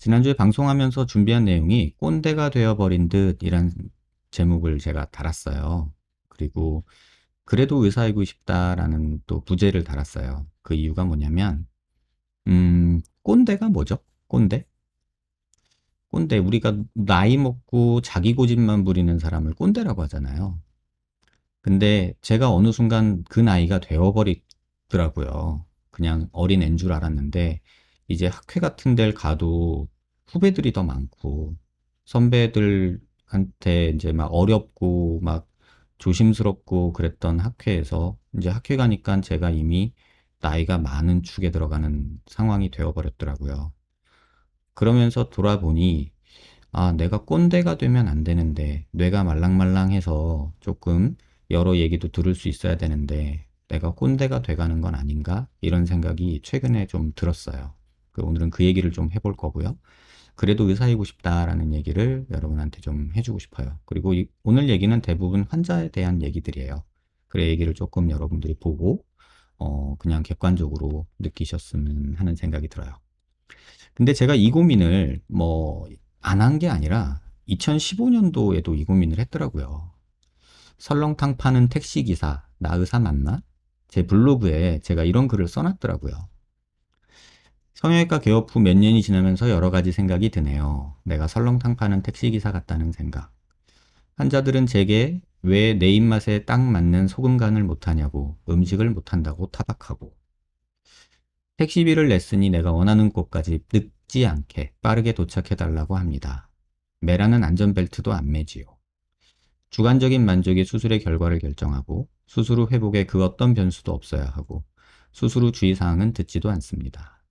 지난주에 방송하면서 준비한 내용이 꼰대가 되어버린 듯이란 제목을 제가 달았어요. 그리고 그래도 의사이고 싶다라는 또 부제를 달았어요. 그 이유가 뭐냐면, 꼰대가 뭐죠? 꼰대? 꼰대, 우리가 나이 먹고 자기 고집만 부리는 사람을 꼰대라고 하잖아요. 근데 제가 어느 순간 그 나이가 되어버리더라고요. 그냥 어린 앤 줄 알았는데, 이제 학회 같은 데를 가도 후배들이 더 많고, 선배들한테 이제 막 어렵고, 막 조심스럽고 그랬던 학회에서, 이제 학회 가니까 제가 이미 나이가 많은 축에 들어가는 상황이 되어버렸더라고요. 그러면서 돌아보니, 아, 내가 꼰대가 되면 안 되는데, 뇌가 말랑말랑해서 조금 여러 얘기도 들을 수 있어야 되는데, 내가 꼰대가 돼가는 건 아닌가? 이런 생각이 최근에 좀 들었어요. 오늘은 그 얘기를 좀 해볼 거고요. 그래도 의사이고 싶다라는 얘기를 여러분한테 좀 해주고 싶어요. 그리고 오늘 얘기는 대부분 환자에 대한 얘기들이에요. 그래, 얘기를 조금 여러분들이 보고, 그냥 객관적으로 느끼셨으면 하는 생각이 들어요. 근데 제가 이 고민을 뭐 안 한 게 아니라 2015년도에도 이 고민을 했더라고요. 설렁탕 파는 택시기사, 나 의사 맞나? 제 블로그에 제가 이런 글을 써놨더라고요. 성형외과 개업 후 몇 년이 지나면서 여러 가지 생각이 드네요. 내가 설렁탕 파는 택시기사 같다는 생각. 환자들은 제게 왜 내 입맛에 딱 맞는 소금 간을 못하냐고, 음식을 못한다고 타박하고, 택시비를 냈으니 내가 원하는 곳까지 늦지 않게 빠르게 도착해달라고 합니다. 매라는 안전벨트도 안 매지요. 주관적인 만족이 수술의 결과를 결정하고 수술 후 회복에 그 어떤 변수도 없어야 하고 수술 후 주의사항은 듣지도 않습니다.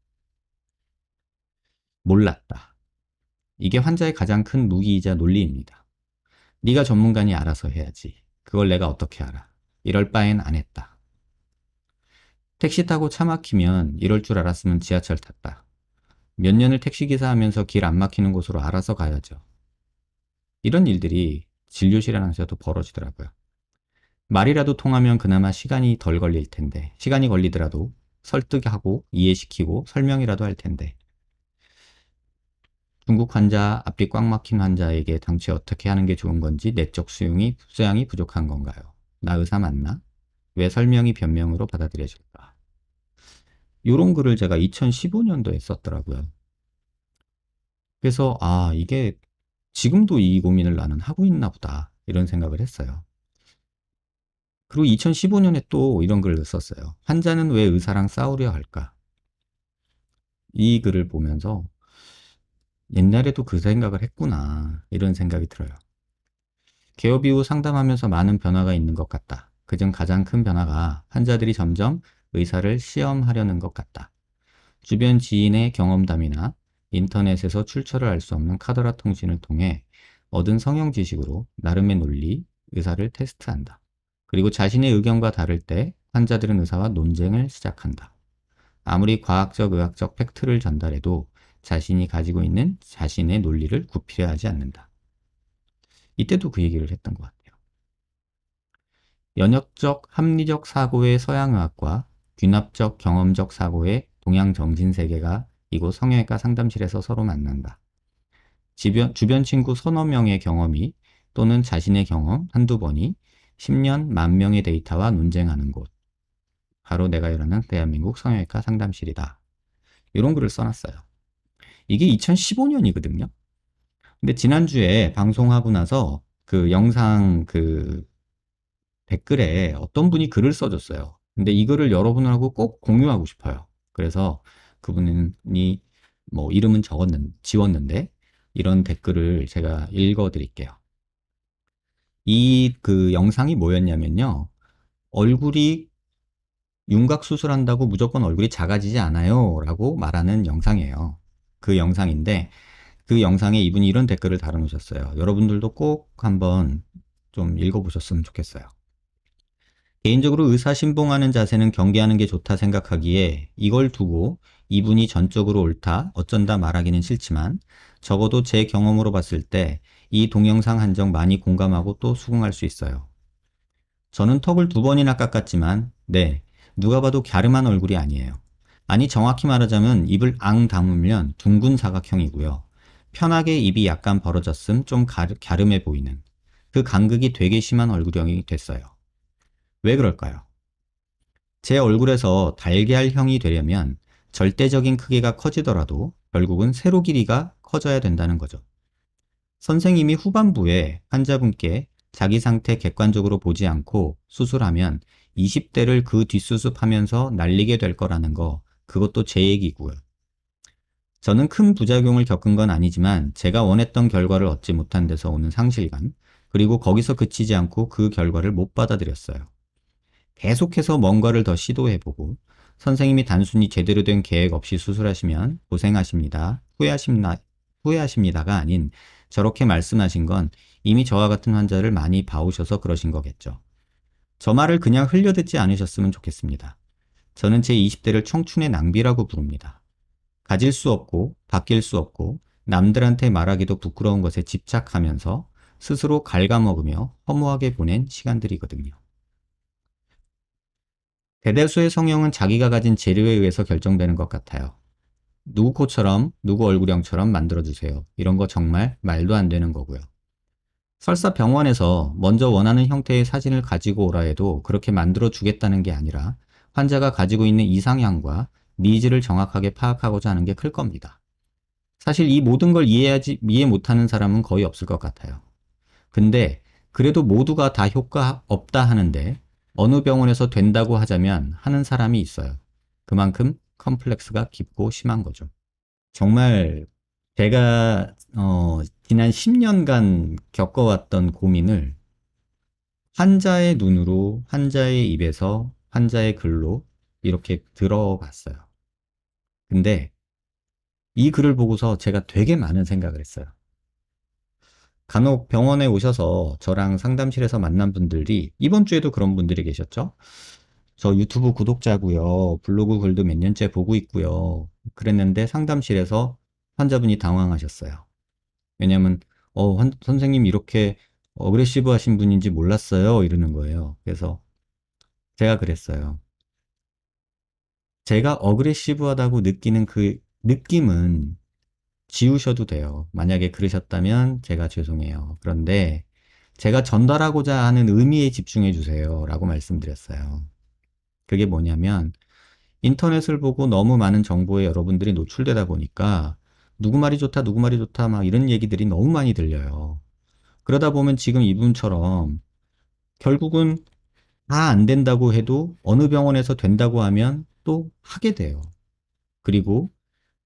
몰랐다. 이게 환자의 가장 큰 무기이자 논리입니다. 네가 전문가니 알아서 해야지. 그걸 내가 어떻게 알아. 이럴 바엔 안 했다. 택시 타고 차 막히면 이럴 줄 알았으면 지하철 탔다. 몇 년을 택시기사 하면서 길 안 막히는 곳으로 알아서 가야죠. 이런 일들이 진료실 안에서도 벌어지더라고요. 말이라도 통하면 그나마 시간이 덜 걸릴 텐데, 시간이 걸리더라도 설득하고 이해시키고 설명이라도 할 텐데, 중국 환자, 앞뒤 꽉 막힌 환자에게 당최 어떻게 하는 게 좋은 건지 내적 수양이 부족한 건가요? 나 의사 맞나? 왜 설명이 변명으로 받아들여질까? 요런 글을 제가 2015년도에 썼더라고요. 그래서, 아, 이게 지금도 이 고민을 나는 하고 있나 보다. 이런 생각을 했어요. 그리고 2015년에 또 이런 글을 썼어요. 환자는 왜 의사랑 싸우려 할까? 이 글을 보면서 옛날에도 그 생각을 했구나. 이런 생각이 들어요. 개업 이후 상담하면서 많은 변화가 있는 것 같다. 그중 가장 큰 변화가 환자들이 점점 의사를 시험하려는 것 같다. 주변 지인의 경험담이나 인터넷에서 출처를 알 수 없는 카더라 통신을 통해 얻은 성형 지식으로 나름의 논리, 의사를 테스트한다. 그리고 자신의 의견과 다를 때 환자들은 의사와 논쟁을 시작한다. 아무리 과학적, 의학적 팩트를 전달해도 자신이 가지고 있는 자신의 논리를 구피하지 않는다. 이때도 그 얘기를 했던 것 같아요. 연역적, 합리적 사고의 서양의학과 귀납적, 경험적 사고의 동양 정신세계가 이곳 성형외과 상담실에서 서로 만난다. 주변 친구 서너 명의 경험이 또는 자신의 경험 한두 번이 10년, 만 명의 데이터와 논쟁하는 곳. 바로 내가 일하는 대한민국 성형외과 상담실이다. 이런 글을 써놨어요. 이게 2015년이거든요. 근데 지난주에 방송하고 나서 그 영상 그 댓글에 어떤 분이 글을 써줬어요. 근데 이 글을 여러분하고 꼭 공유하고 싶어요. 그래서 그분이 뭐 이름은 지웠는데 이런 댓글을 제가 읽어 드릴게요. 이 그 영상이 뭐였냐면요. 얼굴이 윤곽 수술한다고 무조건 얼굴이 작아지지 않아요. 라고 말하는 영상이에요. 그 영상인데 그 영상에 이분이 이런 댓글을 달아놓으셨어요. 여러분들도 꼭 한번 좀 읽어보셨으면 좋겠어요. 개인적으로 의사 신봉하는 자세는 경계하는 게 좋다 생각하기에 이걸 두고 이분이 전적으로 옳다, 어쩐다 말하기는 싫지만 적어도 제 경험으로 봤을 때 이 동영상 한정 많이 공감하고 또 수긍할 수 있어요. 저는 턱을 2번이나 깎았지만 네, 누가 봐도 갸름한 얼굴이 아니에요. 아니, 정확히 말하자면 입을 앙 다물면 둥근 사각형이고요. 편하게 입이 약간 벌어졌음 좀 갸름해 보이는 그 간극이 되게 심한 얼굴형이 됐어요. 왜 그럴까요? 제 얼굴에서 달걀형이 되려면 절대적인 크기가 커지더라도 결국은 세로 길이가 커져야 된다는 거죠. 선생님이 후반부에 환자분께 자기 상태 객관적으로 보지 않고 수술하면 20대를 그 뒷수습하면서 날리게 될 거라는 거, 그것도 제 얘기고요. 저는 큰 부작용을 겪은 건 아니지만 제가 원했던 결과를 얻지 못한 데서 오는 상실감, 그리고 거기서 그치지 않고 그 결과를 못 받아들였어요. 계속해서 뭔가를 더 시도해보고 선생님이 단순히 제대로 된 계획 없이 수술하시면 고생하십니다. 후회하십니다가 아닌 저렇게 말씀하신 건 이미 저와 같은 환자를 많이 봐오셔서 그러신 거겠죠. 저 말을 그냥 흘려듣지 않으셨으면 좋겠습니다. 저는 제 20대를 청춘의 낭비라고 부릅니다. 가질 수 없고 바뀔 수 없고 남들한테 말하기도 부끄러운 것에 집착하면서 스스로 갉아먹으며 허무하게 보낸 시간들이거든요. 대다수의 성형은 자기가 가진 재료에 의해서 결정되는 것 같아요. 누구 코처럼 누구 얼굴형처럼 만들어주세요. 이런 거 정말 말도 안 되는 거고요. 설사 병원에서 먼저 원하는 형태의 사진을 가지고 오라 해도 그렇게 만들어 주겠다는 게 아니라 환자가 가지고 있는 이상향과 니즈를 정확하게 파악하고자 하는 게 클 겁니다. 사실 이 모든 걸 이해 못하는 사람은 거의 없을 것 같아요. 근데 그래도 모두가 다 효과 없다 하는데 어느 병원에서 된다고 하자면 하는 사람이 있어요. 그만큼 컴플렉스가 깊고 심한 거죠. 정말 제가 지난 10년간 겪어왔던 고민을 환자의 눈으로, 환자의 입에서, 환자의 글로 이렇게 들어봤어요. 근데 이 글을 보고서 제가 되게 많은 생각을 했어요. 간혹 병원에 오셔서 저랑 상담실에서 만난 분들이 이번 주에도 그런 분들이 계셨죠. 저 유튜브 구독자고요. 블로그 글도 몇 년째 보고 있고요. 그랬는데 상담실에서 환자분이 당황하셨어요. 왜냐면 선생님 이렇게 어그레시브 하신 분인지 몰랐어요. 이러는 거예요. 그래서 제가 그랬어요. 제가 어그레시브하다고 느끼는 그 느낌은 지우셔도 돼요. 만약에 그러셨다면 제가 죄송해요. 그런데 제가 전달하고자 하는 의미에 집중해 주세요. 라고 말씀드렸어요. 그게 뭐냐면 인터넷을 보고 너무 많은 정보에 여러분들이 노출되다 보니까 누구 말이 좋다, 누구 말이 좋다, 막 이런 얘기들이 너무 많이 들려요. 그러다 보면 지금 이분처럼 결국은 다 안 된다고 해도 어느 병원에서 된다고 하면 또 하게 돼요. 그리고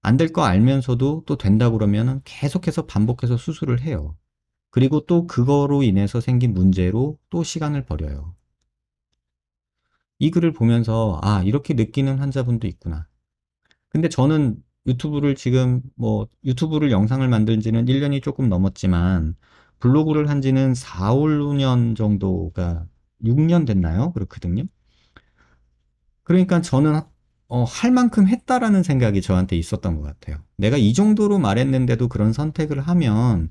안 될 거 알면서도 또 된다고 그러면 계속해서 반복해서 수술을 해요. 그리고 또 그거로 인해서 생긴 문제로 또 시간을 버려요. 이 글을 보면서 아, 이렇게 느끼는 환자분도 있구나. 근데 저는 유튜브를 영상을 만든 지는 1년이 조금 넘었지만 블로그를 한 지는 4, 5년 정도가 6년 됐나요? 그렇거든요. 그러니까 저는 할 만큼 했다라는 생각이 저한테 있었던 것 같아요. 내가 이 정도로 말했는데도 그런 선택을 하면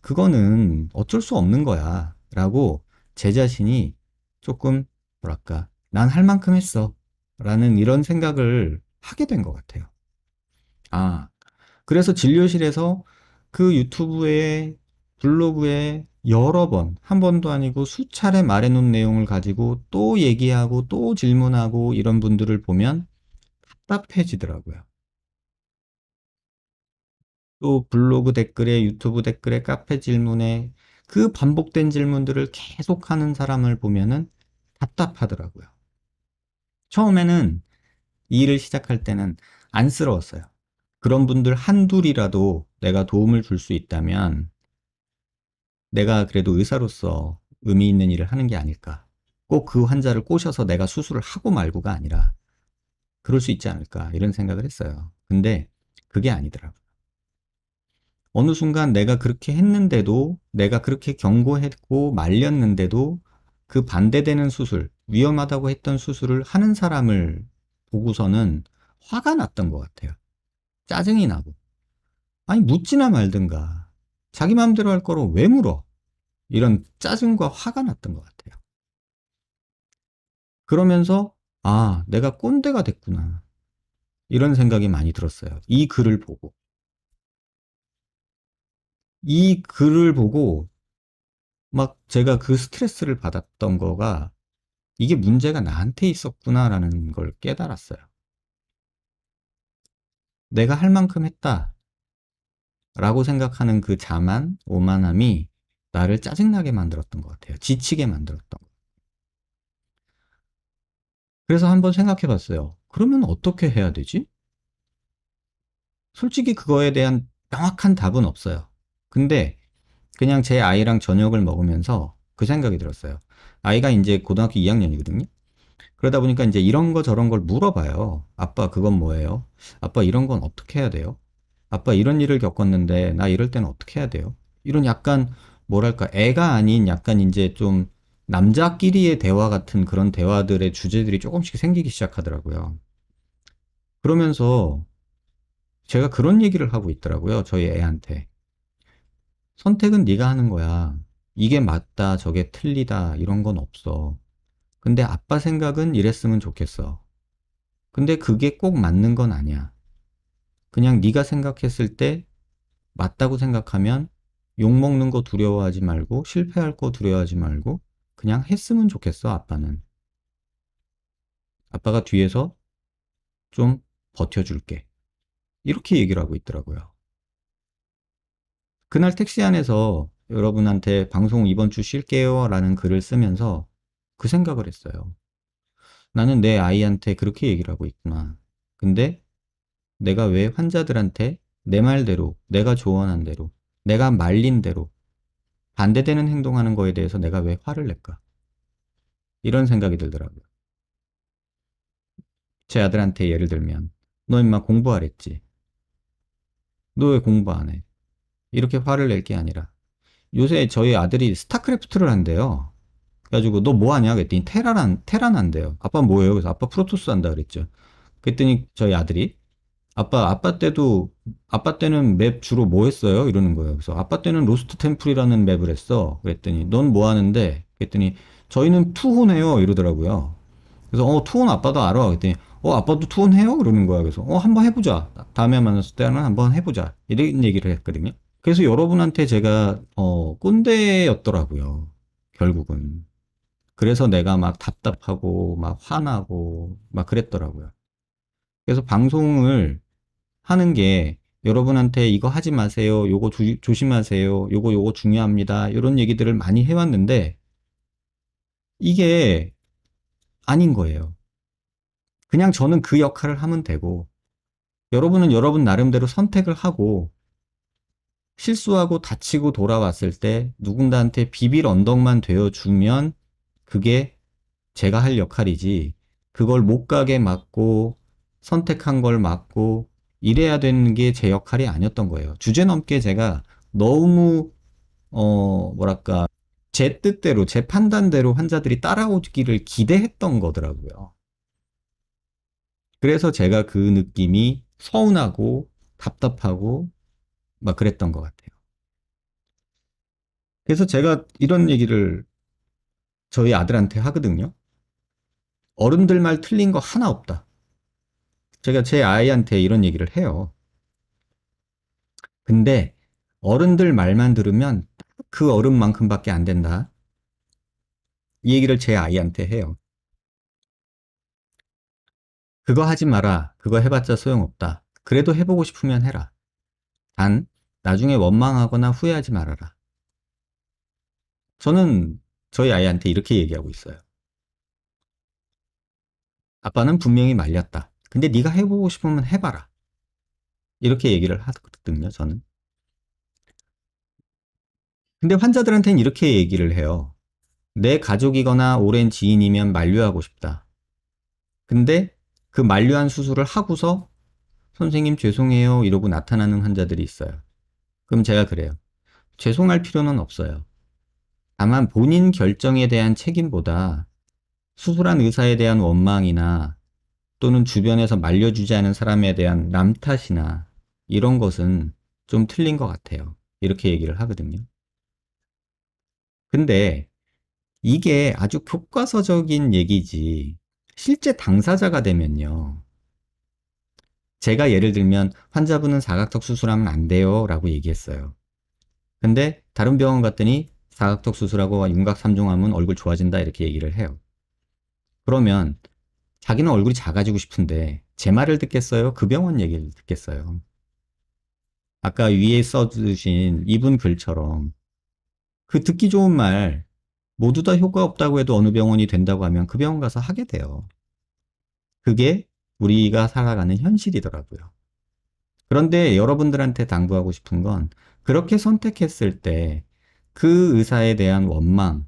그거는 어쩔 수 없는 거야. 라고 제 자신이 조금, 뭐랄까, 난 할 만큼 했어. 라는 이런 생각을 하게 된 것 같아요. 아, 그래서 진료실에서 그 유튜브에, 블로그에 여러 번, 한 번도 아니고 수차례 말해놓은 내용을 가지고 또 얘기하고 또 질문하고 이런 분들을 보면 답답해지더라고요. 또 블로그 댓글에, 유튜브 댓글에, 카페 질문에 그 반복된 질문들을 계속 하는 사람을 보면은 답답하더라고요. 처음에는 이 일을 시작할 때는 안쓰러웠어요. 그런 분들 한둘이라도 내가 도움을 줄 수 있다면 내가 그래도 의사로서 의미 있는 일을 하는 게 아닐까. 꼭 그 환자를 꼬셔서 내가 수술을 하고 말고가 아니라 그럴 수 있지 않을까. 이런 생각을 했어요. 근데 그게 아니더라고요. 어느 순간 내가 그렇게 했는데도 내가 그렇게 경고했고 말렸는데도 그 반대되는 수술, 위험하다고 했던 수술을 하는 사람을 보고서는 화가 났던 것 같아요. 짜증이 나고. 아니, 묻지나 말든가. 자기 마음대로 할 거로 왜 물어? 이런 짜증과 화가 났던 것 같아요. 그러면서, 아, 내가 꼰대가 됐구나. 이런 생각이 많이 들었어요. 이 글을 보고. 이 글을 보고 막 제가 그 스트레스를 받았던 거가 이게 문제가 나한테 있었구나라는 걸 깨달았어요. 내가 할 만큼 했다라고 생각하는 그 자만, 오만함이 나를 짜증나게 만들었던 것 같아요. 지치게 만들었던 것. 그래서 한번 생각해 봤어요. 그러면 어떻게 해야 되지? 솔직히 그거에 대한 명확한 답은 없어요. 근데 그냥 제 아이랑 저녁을 먹으면서 그 생각이 들었어요. 아이가 이제 고등학교 2학년이거든요. 그러다 보니까 이제 이런 거 저런 걸 물어봐요. 아빠 그건 뭐예요? 아빠 이런 건 어떻게 해야 돼요? 아빠 이런 일을 겪었는데 나 이럴 때는 어떻게 해야 돼요? 이런 약간 뭐랄까 애가 아닌 약간 이제 좀 남자끼리의 대화 같은 그런 대화들의 주제들이 조금씩 생기기 시작하더라고요. 그러면서 제가 그런 얘기를 하고 있더라고요. 저희 애한테. 선택은 네가 하는 거야. 이게 맞다, 저게 틀리다 이런 건 없어. 근데 아빠 생각은 이랬으면 좋겠어. 근데 그게 꼭 맞는 건 아니야. 그냥 네가 생각했을 때 맞다고 생각하면 욕먹는 거 두려워하지 말고 실패할 거 두려워하지 말고 그냥 했으면 좋겠어, 아빠는. 아빠가 뒤에서 좀 버텨줄게. 이렇게 얘기를 하고 있더라고요. 그날 택시 안에서 여러분한테 방송 이번 주 쉴게요 라는 글을 쓰면서 그 생각을 했어요. 나는 내 아이한테 그렇게 얘기를 하고 있구나. 근데 내가 왜 환자들한테 내 말대로, 내가 조언한 대로, 내가 말린 대로 반대되는 행동하는 거에 대해서 내가 왜 화를 낼까? 이런 생각이 들더라고요. 제 아들한테 예를 들면, 너 임마 공부하랬지. 너 왜 공부 안 해? 이렇게 화를 낼 게 아니라, 요새 저희 아들이 스타크래프트를 한대요. 그래가지고 너 뭐 하냐? 그랬더니 테란 한대요. 아빠 뭐예요? 그래서 아빠 프로토스 한다 그랬죠. 그랬더니 저희 아들이 아빠 때는 맵 주로 뭐 했어요? 이러는 거예요. 그래서 아빠 때는 로스트 템플이라는 맵을 했어. 그랬더니 넌 뭐 하는데? 그랬더니 저희는 투혼 해요. 이러더라고요. 그래서 투혼 아빠도 알아. 그랬더니 아빠도 투혼 해요? 그러는 거야. 그래서 한번 해보자. 다음에 만났을 때는 한번 해보자. 이런 얘기를 했거든요. 그래서 여러분한테 제가 꼰대였더라고요. 결국은. 그래서 내가 막 답답하고 막 화나고 막 그랬더라고요. 그래서 방송을 하는 게 여러분한테 이거 하지 마세요. 요거 조심하세요. 요거 중요합니다. 이런 얘기들을 많이 해왔는데 이게 아닌 거예요. 그냥 저는 그 역할을 하면 되고 여러분은 여러분 나름대로 선택을 하고 실수하고 다치고 돌아왔을 때 누군가한테 비빌 언덕만 되어주면 그게 제가 할 역할이지 그걸 못 가게 막고 선택한 걸 막고 이래야 되는 게 제 역할이 아니었던 거예요. 주제넘게 제가 너무 뭐랄까 제 뜻대로 제 판단대로 환자들이 따라오기를 기대했던 거더라고요. 그래서 제가 그 느낌이 서운하고 답답하고 막 그랬던 것 같아요. 그래서 제가 이런 얘기를 저희 아들한테 하거든요. 어른들 말 틀린 거 하나 없다. 제가 제 아이한테 이런 얘기를 해요. 근데 어른들 말만 들으면 그 어른만큼밖에 안 된다. 이 얘기를 제 아이한테 해요. 그거 하지 마라. 그거 해봤자 소용없다. 그래도 해보고 싶으면 해라. 단, 나중에 원망하거나 후회하지 말아라. 저는 저희 아이한테 이렇게 얘기하고 있어요. 아빠는 분명히 말렸다. 근데 네가 해보고 싶으면 해봐라. 이렇게 얘기를 하거든요, 저는. 근데 환자들한테는 이렇게 얘기를 해요. 내 가족이거나 오랜 지인이면 만류하고 싶다. 근데 그 만류한 수술을 하고서 선생님 죄송해요 이러고 나타나는 환자들이 있어요. 그럼 제가 그래요. 죄송할 필요는 없어요. 다만 본인 결정에 대한 책임보다 수술한 의사에 대한 원망이나 또는 주변에서 말려주지 않은 사람에 대한 남 탓이나 이런 것은 좀 틀린 것 같아요. 이렇게 얘기를 하거든요. 근데 이게 아주 교과서적인 얘기지 실제 당사자가 되면요. 제가 예를 들면 환자분은 사각턱 수술하면 안 돼요 라고 얘기했어요. 근데 다른 병원 갔더니 사각턱 수술하고 윤곽 3중하면 얼굴 좋아진다 이렇게 얘기를 해요. 그러면 자기는 얼굴이 작아지고 싶은데 제 말을 듣겠어요? 그 병원 얘기를 듣겠어요? 아까 위에 써주신 이분 글처럼 그 듣기 좋은 말 모두 다 효과 없다고 해도 어느 병원이 된다고 하면 그 병원 가서 하게 돼요. 그게 우리가 살아가는 현실이더라고요. 그런데 여러분들한테 당부하고 싶은 건 그렇게 선택했을 때 그 의사에 대한 원망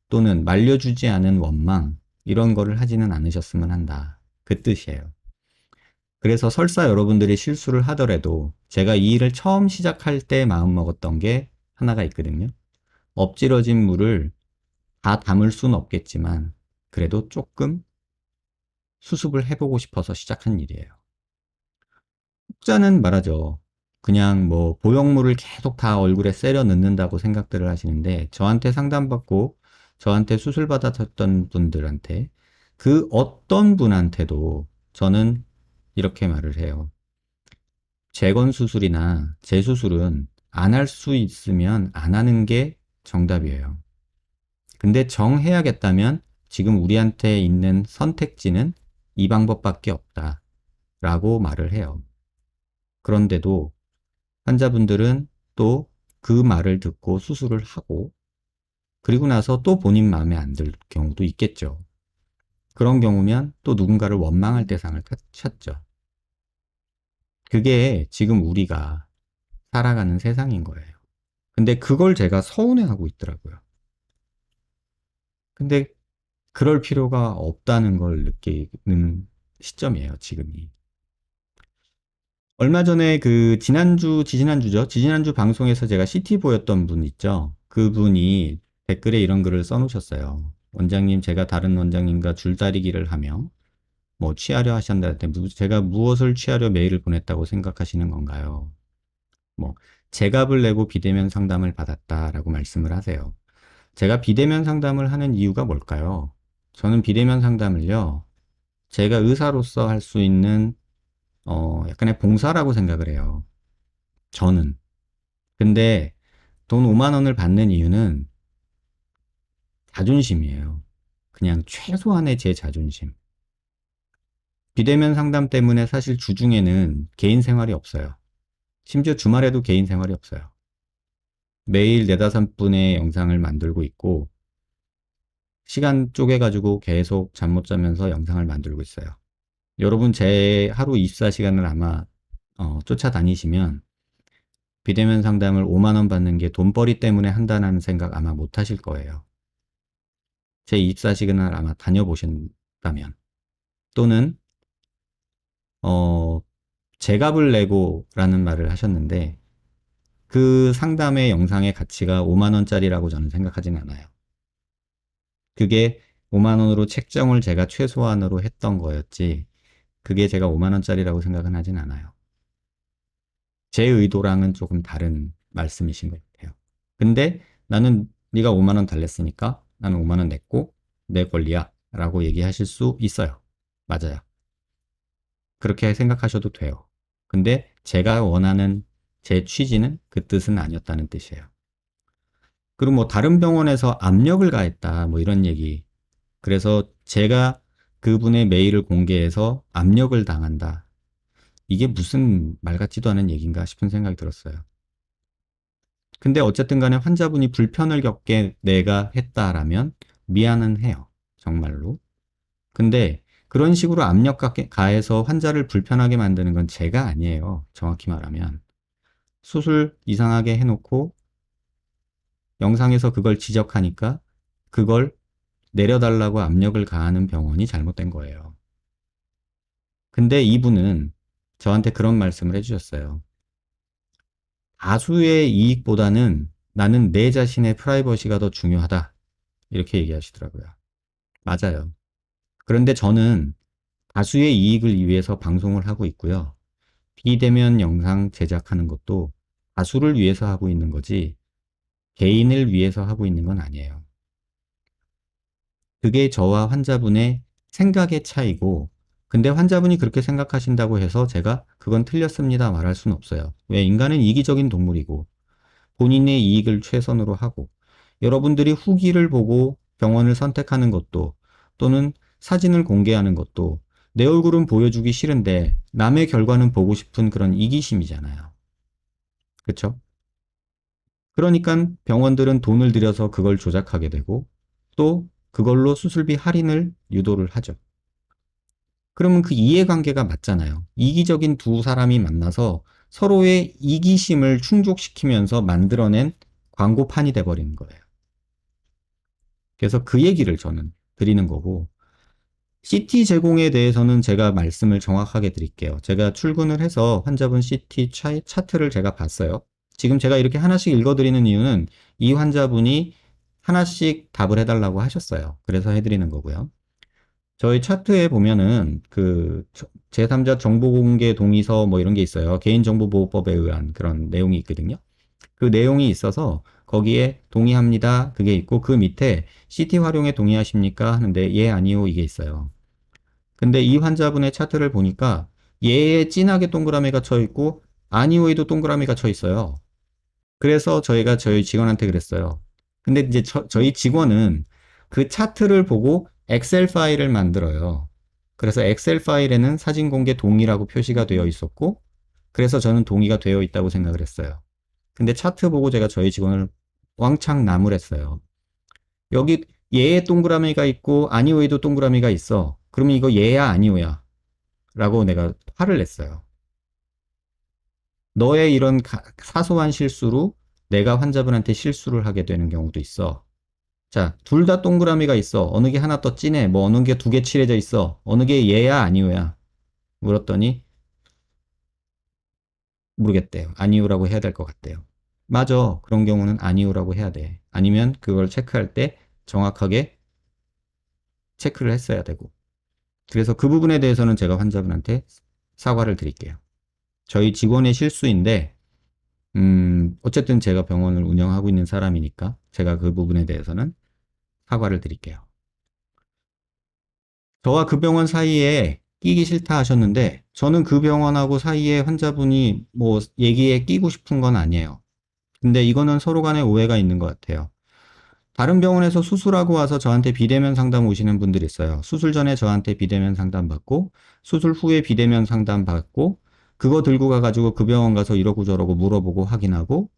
또는 말려주지 않은 원망 이런 거를 하지는 않으셨으면 한다. 그 뜻이에요. 그래서 설사 여러분들이 실수를 하더라도 제가 이 일을 처음 시작할 때 마음먹었던 게 하나가 있거든요. 엎질러진 물을 다 담을 수는 없겠지만 그래도 조금 수습을 해보고 싶어서 시작한 일이에요. 혹자는 말하죠. 그냥 뭐 보형물을 계속 다 얼굴에 세려 넣는다고 생각들을 하시는데 저한테 상담받고 저한테 수술 받았던 분들한테 그 어떤 분한테도 저는 이렇게 말을 해요. 재건 수술이나 재수술은 안 할 수 있으면 안 하는 게 정답이에요. 근데 정해야겠다면 지금 우리한테 있는 선택지는 이 방법밖에 없다. 라고 말을 해요. 그런데도 환자분들은 또 그 말을 듣고 수술을 하고 그리고 나서 또 본인 마음에 안 들 경우도 있겠죠. 그런 경우면 또 누군가를 원망할 대상을 찾죠. 그게 지금 우리가 살아가는 세상인 거예요. 근데 그걸 제가 서운해하고 있더라고요. 근데 그럴 필요가 없다는 걸 느끼는 시점이에요, 지금이. 얼마 전에 그 지지난주죠? 지지난주 방송에서 제가 CT 보였던 분 있죠? 그분이 댓글에 이런 글을 써놓으셨어요. 원장님, 제가 다른 원장님과 줄다리기를 하며 뭐 취하려 하셨는데 제가 무엇을 취하려 메일을 보냈다고 생각하시는 건가요? 뭐 제값을 내고 비대면 상담을 받았다라고 말씀을 하세요. 제가 비대면 상담을 하는 이유가 뭘까요? 저는 비대면 상담을요, 제가 의사로서 할 수 있는 약간의 봉사라고 생각을 해요. 저는. 근데 돈 5만 원을 받는 이유는 자존심이에요. 그냥 최소한의 제 자존심. 비대면 상담 때문에 사실 주중에는 개인 생활이 없어요. 심지어 주말에도 개인 생활이 없어요. 매일 4-5분의 영상을 만들고 있고 시간 쪼개가지고 계속 잠 못 자면서 영상을 만들고 있어요. 여러분 제 하루 24시간을 아마 쫓아다니시면 비대면 상담을 5만 원 받는 게 돈벌이 때문에 한다는 생각 아마 못 하실 거예요. 제 24시간을 아마 다녀보신다면 또는 어, 제값을 내고라는 말을 하셨는데 그 상담의 영상의 가치가 5만 원짜리라고 저는 생각하진 않아요. 그게 5만 원으로 책정을 제가 최소한으로 했던 거였지 그게 제가 5만 원짜리라고 생각은 하진 않아요. 제 의도랑은 조금 다른 말씀이신 것 같아요. 근데 나는 네가 5만 원 달랬으니까 나는 5만 원 냈고 내 권리야 라고 얘기하실 수 있어요. 맞아요. 그렇게 생각하셔도 돼요. 근데 제가 원하는 제 취지는 그 뜻은 아니었다는 뜻이에요. 그리고 뭐 다른 병원에서 압력을 가했다 뭐 이런 얘기. 그래서 제가 그분의 메일을 공개해서 압력을 당한다. 이게 무슨 말 같지도 않은 얘기인가 싶은 생각이 들었어요. 근데 어쨌든 간에 환자분이 불편을 겪게 내가 했다라면 미안은 해요. 정말로. 근데 그런 식으로 압력 가해서 환자를 불편하게 만드는 건 제가 아니에요. 정확히 말하면. 수술 이상하게 해놓고 영상에서 그걸 지적하니까 그걸 내려달라고 압력을 가하는 병원이 잘못된 거예요. 근데 이분은 저한테 그런 말씀을 해주셨어요. 다수의 이익보다는 나는 내 자신의 프라이버시가 더 중요하다. 이렇게 얘기하시더라고요. 맞아요. 그런데 저는 다수의 이익을 위해서 방송을 하고 있고요. 비대면 영상 제작하는 것도 다수를 위해서 하고 있는 거지 개인을 위해서 하고 있는 건 아니에요. 그게 저와 환자분의 생각의 차이고 근데 환자분이 그렇게 생각하신다고 해서 제가 그건 틀렸습니다 말할 수는 없어요. 왜? 인간은 이기적인 동물이고 본인의 이익을 최선으로 하고 여러분들이 후기를 보고 병원을 선택하는 것도 또는 사진을 공개하는 것도 내 얼굴은 보여주기 싫은데 남의 결과는 보고 싶은 그런 이기심이잖아요. 그렇죠? 그러니까 병원들은 돈을 들여서 그걸 조작하게 되고 또 그걸로 수술비 할인을 유도를 하죠. 그러면 그 이해관계가 맞잖아요. 이기적인 두 사람이 만나서 서로의 이기심을 충족시키면서 만들어낸 광고판이 돼버리는 거예요. 그래서 그 얘기를 저는 드리는 거고, CT 제공에 대해서는 제가 말씀을 정확하게 드릴게요. 제가 출근을 해서 환자분 CT 차트를 제가 봤어요. 지금 제가 이렇게 하나씩 읽어드리는 이유는 이 환자분이 하나씩 답을 해달라고 하셨어요. 그래서 해드리는 거고요. 저희 차트에 보면은 그 제3자 정보공개 동의서 뭐 이런 게 있어요. 개인정보보호법에 의한 그런 내용이 있거든요. 그 내용이 있어서 거기에 동의합니다. 그게 있고 그 밑에 CT 활용에 동의하십니까? 하는데 예, 아니요 이게 있어요. 근데 이 환자분의 차트를 보니까 예에 진하게 동그라미가 쳐 있고 아니오에도 동그라미가 쳐 있어요. 그래서 저희가 저희 직원한테 그랬어요. 근데 이제 저희 직원은 그 차트를 보고 엑셀 파일을 만들어요. 그래서 엑셀 파일에는 사진 공개 동의라고 표시가 되어 있었고, 그래서 저는 동의가 되어 있다고 생각을 했어요. 근데 차트 보고 제가 저희 직원을 왕창 나무랬어요. 여기 예의 동그라미가 있고 아니오에도 동그라미가 있어. 그러면 이거 예야 아니오야? 라고 내가 화를 냈어요. 너의 이런 사소한 실수로 내가 환자분한테 실수를 하게 되는 경우도 있어. 자, 둘 다 동그라미가 있어. 어느 게 하나 더 진해. 뭐 어느 게 두 개 칠해져 있어. 어느 게 예야 아니오야? 물었더니 모르겠대요. 아니오라고 해야 될 것 같대요. 맞아. 그런 경우는 아니오라고 해야 돼. 아니면 그걸 체크할 때 정확하게 체크를 했어야 되고. 그래서 그 부분에 대해서는 제가 환자분한테 사과를 드릴게요. 저희 직원의 실수인데, 어쨌든 제가 병원을 운영하고 있는 사람이니까 제가 그 부분에 대해서는 사과를 드릴게요. 저와 그 병원 사이에 끼기 싫다 하셨는데, 저는 그 병원하고 사이에 환자분이 뭐 얘기에 끼고 싶은 건 아니에요. 근데 이거는 서로 간에 오해가 있는 것 같아요. 다른 병원에서 수술하고 와서 저한테 비대면 상담 오시는 분들이 있어요. 수술 전에 저한테 비대면 상담 받고, 수술 후에 비대면 상담 받고, 그거 들고 가가지고 그 병원 가서 이러고 저러고 물어보고 확인하고,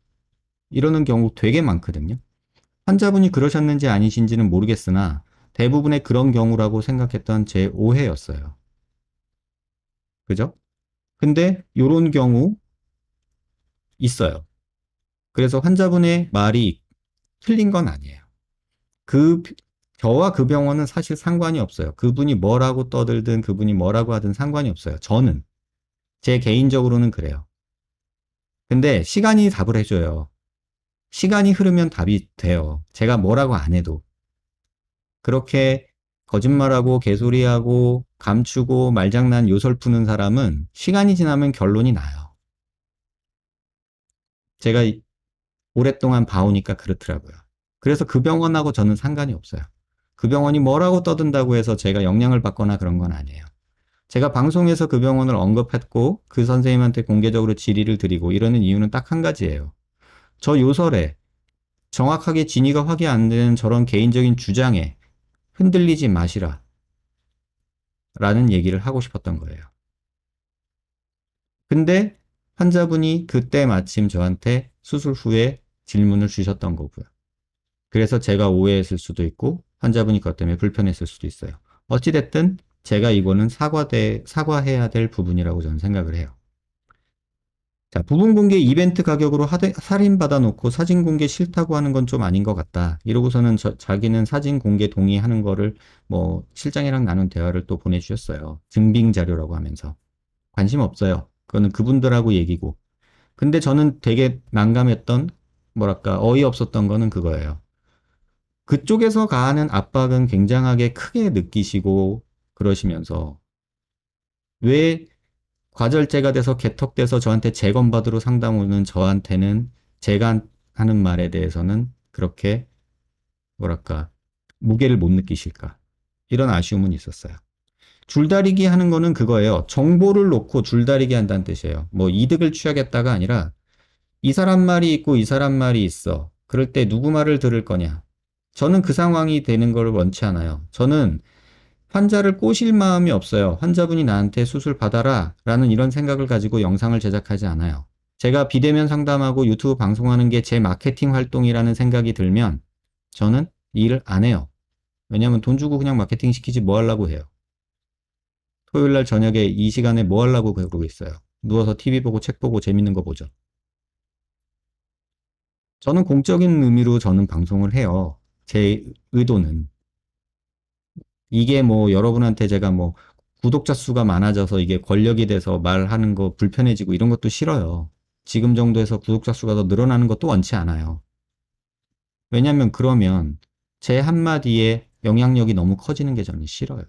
이러는 경우 되게 많거든요. 환자분이 그러셨는지 아니신지는 모르겠으나, 대부분의 그런 경우라고 생각했던 제 오해였어요. 그죠? 근데 이런 경우 있어요. 그래서 환자분의 말이 틀린 건 아니에요. 그 저와 그 병원은 사실 상관이 없어요. 그분이 뭐라고 떠들든 그분이 뭐라고 하든 상관이 없어요. 저는 제 개인적으로는 그래요. 근데 시간이 답을 해줘요. 시간이 흐르면 답이 돼요. 제가 뭐라고 안 해도. 그렇게 거짓말하고 개소리하고 감추고 말장난 요설 푸는 사람은 시간이 지나면 결론이 나요. 제가 오랫동안 봐오니까 그렇더라고요. 그래서 그 병원하고 저는 상관이 없어요. 그 병원이 뭐라고 떠든다고 해서 제가 영향을 받거나 그런 건 아니에요. 제가 방송에서 그 병원을 언급했고 그 선생님한테 공개적으로 질의를 드리고 이러는 이유는 딱 한 가지예요. 저 요설에 정확하게 진위가 확인 안 되는 저런 개인적인 주장에 흔들리지 마시라 라는 얘기를 하고 싶었던 거예요. 근데 환자분이 그때 마침 저한테 수술 후에 질문을 주셨던 거고요. 그래서 제가 오해했을 수도 있고 환자분이 그것 때문에 불편했을 수도 있어요. 어찌됐든 제가 이거는 사과해야 될 부분이라고 저는 생각을 해요. 자, 부분 공개 이벤트 가격으로 할인받아 놓고 사진 공개 싫다고 하는 건 좀 아닌 것 같다. 이러고서는 자기는 사진 공개 동의하는 거를 뭐 실장이랑 나눈 대화를 또 보내주셨어요. 증빙 자료라고 하면서. 관심 없어요. 그거는 그분들하고 얘기고. 근데 저는 되게 난감했던, 뭐랄까, 어이없었던 거는 그거예요. 그쪽에서 가하는 압박은 굉장하게 크게 느끼시고 그러시면서 왜 과절제가 돼서 개턱돼서 저한테 재검받으러 상담 오는 저한테는 제가 하는 말에 대해서는 그렇게 뭐랄까 무게를 못 느끼실까 이런 아쉬움은 있었어요. 줄다리기 하는 거는 그거예요. 정보를 놓고 줄다리기 한다는 뜻이에요. 뭐 이득을 취하겠다가 아니라 이 사람 말이 있고 이 사람 말이 있어. 그럴 때 누구 말을 들을 거냐? 저는 그 상황이 되는 걸 원치 않아요. 저는 환자를 꼬실 마음이 없어요. 환자분이 나한테 수술 받아라 라는 이런 생각을 가지고 영상을 제작하지 않아요. 제가 비대면 상담하고 유튜브 방송하는 게 제 마케팅 활동이라는 생각이 들면 저는 이 일을 안 해요. 왜냐하면 돈 주고 그냥 마케팅 시키지 뭐 하려고 해요. 토요일 날 저녁에 이 시간에 뭐 하려고 그러고 있어요. 누워서 TV 보고 책 보고 재밌는 거 보죠. 저는 공적인 의미로 저는 방송을 해요. 제 의도는. 이게 뭐 여러분한테 제가 뭐 구독자 수가 많아져서 이게 권력이 돼서 말하는 거 불편해지고 이런 것도 싫어요. 지금 정도에서 구독자 수가 더 늘어나는 것도 원치 않아요. 왜냐면 그러면 제 한마디에 영향력이 너무 커지는 게 저는 싫어요.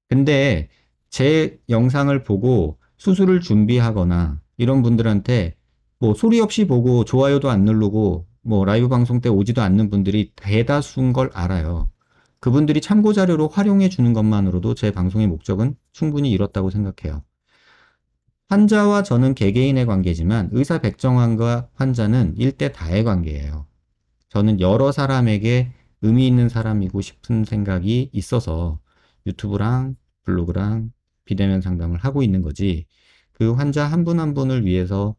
근데 제 영상을 보고 수술을 준비하거나 이런 분들한테 뭐 소리 없이 보고 좋아요도 안 누르고 뭐 라이브 방송 때 오지도 않는 분들이 대다수인 걸 알아요. 그분들이 참고 자료로 활용해 주는 것만으로도 제 방송의 목적은 충분히 이뤘다고 생각해요. 환자와 저는 개개인의 관계지만 의사 백정환과 환자는 일대 다의 관계예요. 저는 여러 사람에게 의미 있는 사람이고 싶은 생각이 있어서 유튜브랑 블로그랑 비대면 상담을 하고 있는 거지. 그 환자 한 분 한 분을 위해서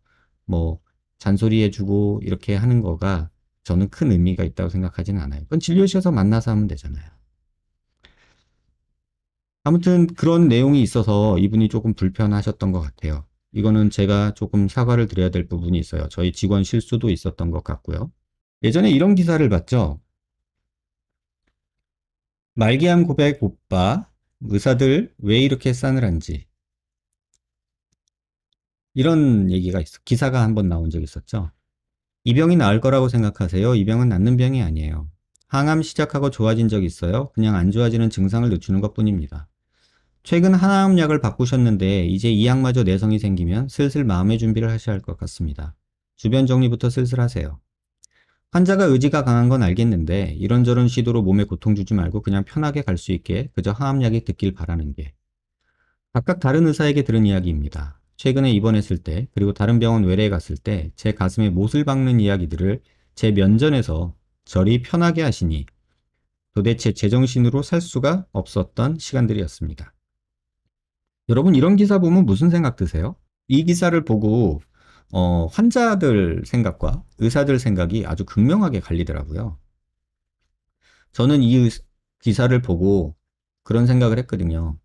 뭐 잔소리해주고 이렇게 하는 거가 저는 큰 의미가 있다고 생각하지는 않아요. 그건 진료실에서 만나서 하면 되잖아요. 아무튼 그런 내용이 있어서 이분이 조금 불편하셨던 것 같아요. 이거는 제가 조금 사과를 드려야 될 부분이 있어요. 저희 직원 실수도 있었던 것 같고요. 예전에 이런 기사를 봤죠. 말기암 고백 오빠, 의사들 왜 이렇게 싸늘한지. 이런 얘기가 기사가 한번 나온 적 있었죠. 이 병이 나을 거라고 생각하세요? 이 병은 낫는 병이 아니에요. 항암 시작하고 좋아진 적 있어요? 그냥 안 좋아지는 증상을 늦추는 것 뿐입니다. 최근 항암약을 바꾸셨는데 이제 이 약마저 내성이 생기면 슬슬 마음의 준비를 하셔야 할 것 같습니다. 주변 정리부터 슬슬 하세요. 환자가 의지가 강한 건 알겠는데 이런저런 시도로 몸에 고통 주지 말고 그냥 편하게 갈 수 있게 그저 항암약이 듣길 바라는 게 각각 다른 의사에게 들은 이야기입니다. 최근에 입원했을 때 그리고 다른 병원 외래에 갔을 때 제 가슴에 못을 박는 이야기들을 제 면전에서 저리 편하게 하시니 도대체 제정신으로 살 수가 없었던 시간들이었습니다. 여러분 이런 기사 보면 무슨 생각 드세요? 이 기사를 보고 환자들 생각과 의사들 생각이 아주 극명하게 갈리더라고요. 저는 이 기사를 보고 그런 생각을 했거든요.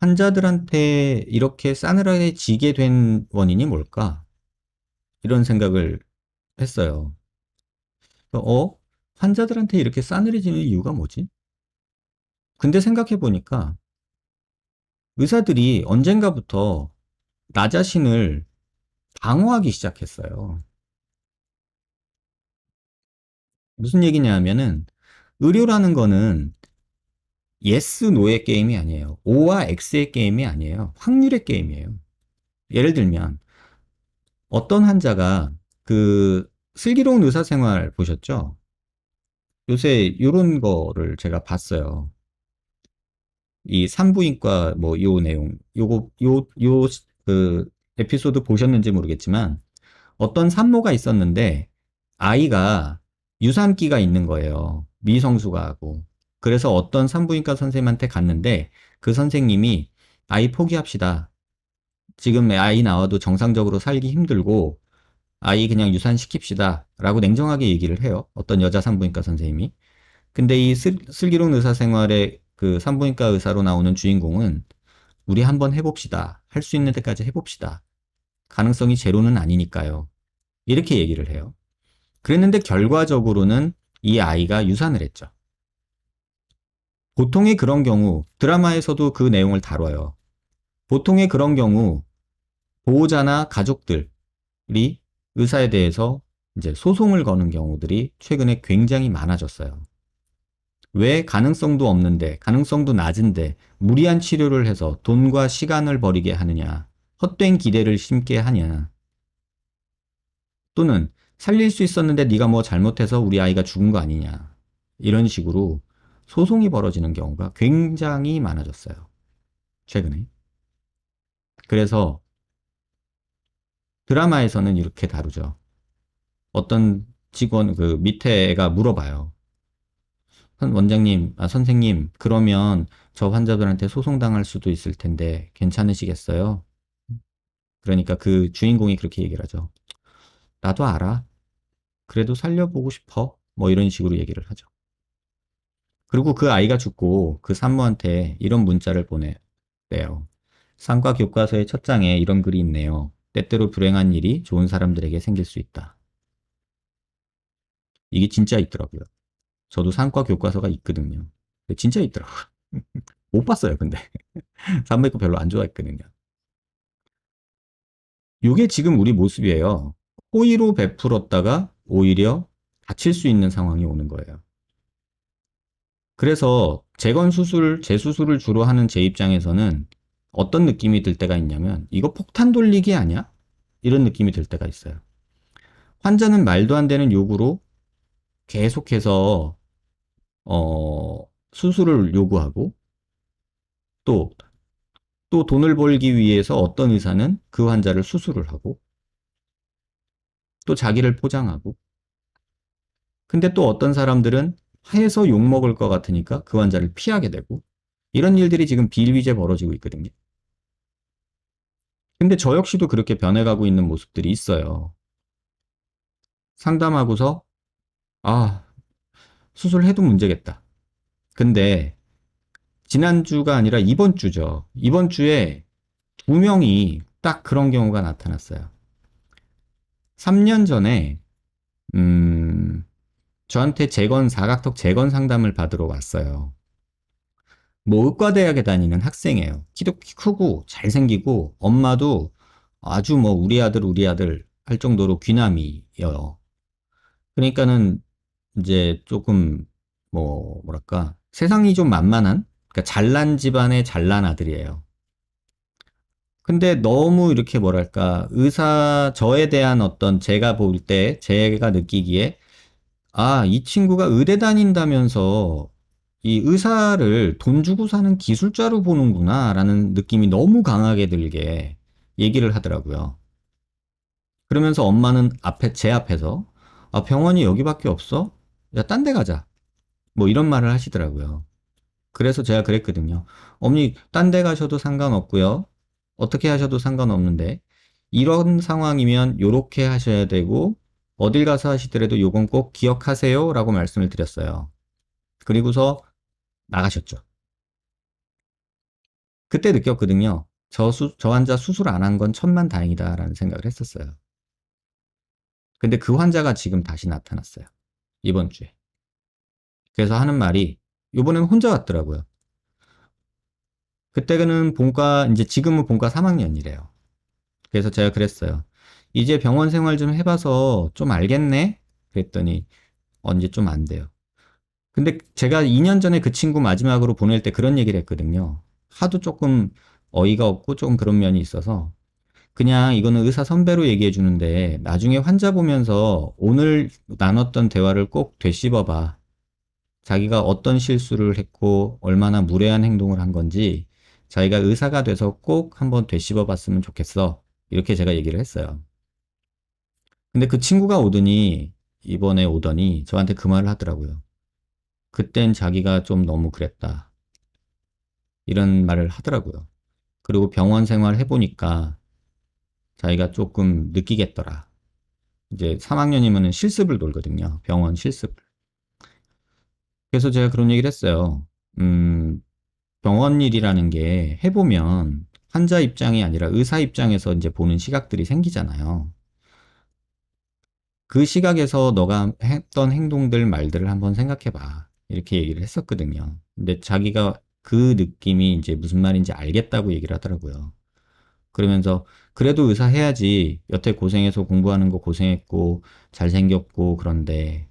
환자들한테 이렇게 싸늘해지게 된 원인이 뭘까? 이런 생각을 했어요. 환자들한테 이렇게 싸늘해지는 이유가 뭐지? 근데 생각해 보니까 의사들이 언젠가부터 나 자신을 방어하기 시작했어요. 무슨 얘기냐 하면은 의료라는 거는 예스, 노의 게임이 아니에요. O와 X의 게임이 아니에요. 확률의 게임이에요. 예를 들면 어떤 환자가 그 슬기로운 의사생활 보셨죠? 요새 이런 거를 제가 봤어요. 이 산부인과 뭐 요 내용, 그 에피소드 보셨는지 모르겠지만 어떤 산모가 있었는데 아이가 유산기가 있는 거예요. 미성수가 하고. 그래서 어떤 산부인과 선생님한테 갔는데 그 선생님이 아이 포기합시다. 지금 아이 나와도 정상적으로 살기 힘들고 아이 그냥 유산시킵시다. 라고 냉정하게 얘기를 해요. 어떤 여자 산부인과 선생님이. 근데 이 슬기로운 의사생활의 그 산부인과 의사로 나오는 주인공은 우리 한번 해봅시다. 할 수 있는 데까지 해봅시다. 가능성이 제로는 아니니까요. 이렇게 얘기를 해요. 그랬는데 결과적으로는 이 아이가 유산을 했죠. 보통의 그런 경우, 드라마에서도 그 내용을 다뤄요. 보통의 그런 경우, 보호자나 가족들이 의사에 대해서 이제 소송을 거는 경우들이 최근에 굉장히 많아졌어요. 왜 가능성도 없는데, 가능성도 낮은데, 무리한 치료를 해서 돈과 시간을 버리게 하느냐, 헛된 기대를 심게 하냐, 또는 살릴 수 있었는데 네가 뭐 잘못해서 우리 아이가 죽은 거 아니냐, 이런 식으로 소송이 벌어지는 경우가 굉장히 많아졌어요. 최근에. 그래서 드라마에서는 이렇게 다루죠. 어떤 직원, 그 밑에 애가 물어봐요. 원장님, 선생님, 그러면 저 환자들한테 소송당할 수도 있을 텐데 괜찮으시겠어요? 그러니까 그 주인공이 그렇게 얘기를 하죠. 나도 알아. 그래도 살려보고 싶어. 뭐 이런 식으로 얘기를 하죠. 그리고 그 아이가 죽고 그 산모한테 이런 문자를 보내요. 상과 교과서의 첫 장에 이런 글이 있네요. 때때로 불행한 일이 좋은 사람들에게 생길 수 있다. 이게 진짜 있더라고요. 저도 상과 교과서가 있거든요. 진짜 있더라고요. 못 봤어요, 근데. 산부인과 별로 안 좋아했거든요. 이게 지금 우리 모습이에요. 호의로 베풀었다가 오히려 다칠 수 있는 상황이 오는 거예요. 그래서 재수술을 주로 하는 제 입장에서는 어떤 느낌이 들 때가 있냐면 이거 폭탄 돌리기 아니야? 이런 느낌이 들 때가 있어요. 환자는 말도 안 되는 요구로 계속해서 수술을 요구하고 또, 또 돈을 벌기 위해서 어떤 의사는 그 환자를 수술을 하고 또 자기를 포장하고 근데 또 어떤 사람들은 해서 욕먹을 것 같으니까 그 환자를 피하게 되고 이런 일들이 지금 비일비재 벌어지고 있거든요. 근데 저 역시도 그렇게 변해가고 있는 모습들이 있어요. 상담하고서 아, 수술해도 문제겠다. 근데 지난주가 아니라 이번 주죠. 이번 주에 두 명이 딱 그런 경우가 나타났어요. 3년 전에 저한테 사각턱 재건 상담을 받으러 왔어요. 뭐 의과대학에 다니는 학생이에요. 키도 크고 잘생기고 엄마도 아주 뭐 우리 아들 할 정도로 귀남이에요. 그러니까는 이제 조금 뭐랄까 세상이 좀 만만한 그러니까 잘난 집안의 잘난 아들이에요. 근데 너무 이렇게 뭐랄까 저에 대한 어떤 제가 볼 때 제가 느끼기에 아, 이 친구가 의대 다닌다면서 이 의사를 돈 주고 사는 기술자로 보는구나라는 느낌이 너무 강하게 들게 얘기를 하더라고요. 그러면서 엄마는 제 앞에서 아, 병원이 여기밖에 없어? 야, 딴 데 가자. 뭐 이런 말을 하시더라고요. 그래서 제가 그랬거든요. 어머니, 딴 데 가셔도 상관없고요. 어떻게 하셔도 상관없는데 이런 상황이면 요렇게 하셔야 되고 어딜 가서 하시더라도 요건 꼭 기억하세요 라고 말씀을 드렸어요. 그리고서 나가셨죠. 그때 느꼈거든요. 저 환자 수술 안 한 건 천만 다행이다라는 생각을 했었어요. 근데 그 환자가 지금 다시 나타났어요. 이번 주에. 그래서 하는 말이 이번에는 혼자 왔더라고요. 그때는 이제 지금은 본과 3학년이래요. 그래서 제가 그랬어요. 이제 병원 생활 좀 해봐서 좀 알겠네? 그랬더니 이제 좀 안 돼요. 근데 제가 2년 전에 그 친구 마지막으로 보낼 때 그런 얘기를 했거든요. 하도 조금 어이가 없고 조금 그런 면이 있어서 그냥 이거는 의사 선배로 얘기해 주는데 나중에 환자 보면서 오늘 나눴던 대화를 꼭 되씹어 봐. 자기가 어떤 실수를 했고 얼마나 무례한 행동을 한 건지 자기가 의사가 돼서 꼭 한번 되씹어 봤으면 좋겠어. 이렇게 제가 얘기를 했어요. 근데 그 친구가 이번에 오더니 저한테 그 말을 하더라고요. 그땐 자기가 좀 너무 그랬다. 이런 말을 하더라고요. 그리고 병원 생활 해보니까 자기가 조금 느끼겠더라. 이제 3학년이면 실습을 돌거든요. 병원 실습을. 그래서 제가 그런 얘기를 했어요. 병원 일이라는 게 해보면 환자 입장이 아니라 의사 입장에서 이제 보는 시각들이 생기잖아요. 그 시각에서 너가 했던 행동들, 말들을 한번 생각해봐. 이렇게 얘기를 했었거든요. 근데 자기가 그 느낌이 이제 무슨 말인지 알겠다고 얘기를 하더라고요. 그러면서 그래도 의사 해야지. 여태 고생해서 공부하는 거 고생했고 잘생겼고 그런데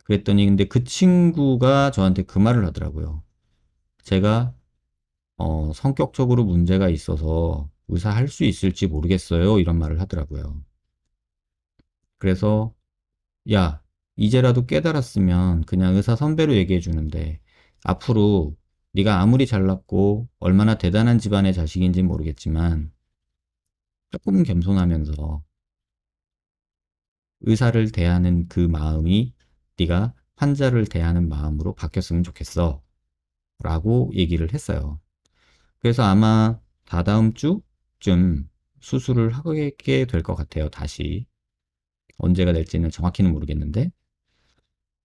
그랬더니 근데 그 친구가 저한테 그 말을 하더라고요. 제가 성격적으로 문제가 있어서 의사 할 수 있을지 모르겠어요. 이런 말을 하더라고요. 그래서 야, 이제라도 깨달았으면 그냥 의사 선배로 얘기해 주는데 앞으로 네가 아무리 잘났고 얼마나 대단한 집안의 자식인지 모르겠지만 조금 겸손하면서 의사를 대하는 그 마음이 네가 환자를 대하는 마음으로 바뀌었으면 좋겠어. 라고 얘기를 했어요. 그래서 아마 다다음 주쯤 수술을 하게 될 것 같아요. 다시. 언제가 될지는 정확히는 모르겠는데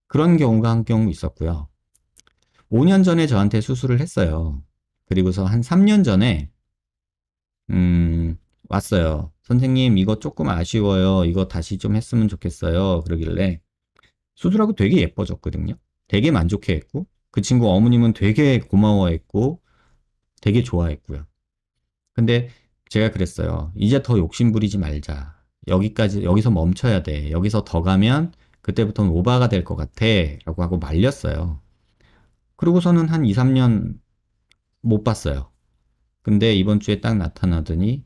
그런 경우가 한 경우 있었고요. 5년 전에 저한테 수술을 했어요. 그리고서 한 3년 전에 음, 왔어요. 선생님, 이거 조금 아쉬워요. 이거 다시 좀 했으면 좋겠어요. 그러길래 수술하고 되게 예뻐졌거든요. 되게 만족해했고 그 친구 어머님은 되게 고마워했고 되게 좋아했고요. 근데 제가 그랬어요. 이제 더 욕심 부리지 말자. 여기까지, 여기서 멈춰야 돼. 여기서 더 가면 그때부터는 오바가 될 것 같아. 라고 하고 말렸어요. 그러고서는 한 2, 3년 못 봤어요. 근데 이번 주에 딱 나타나더니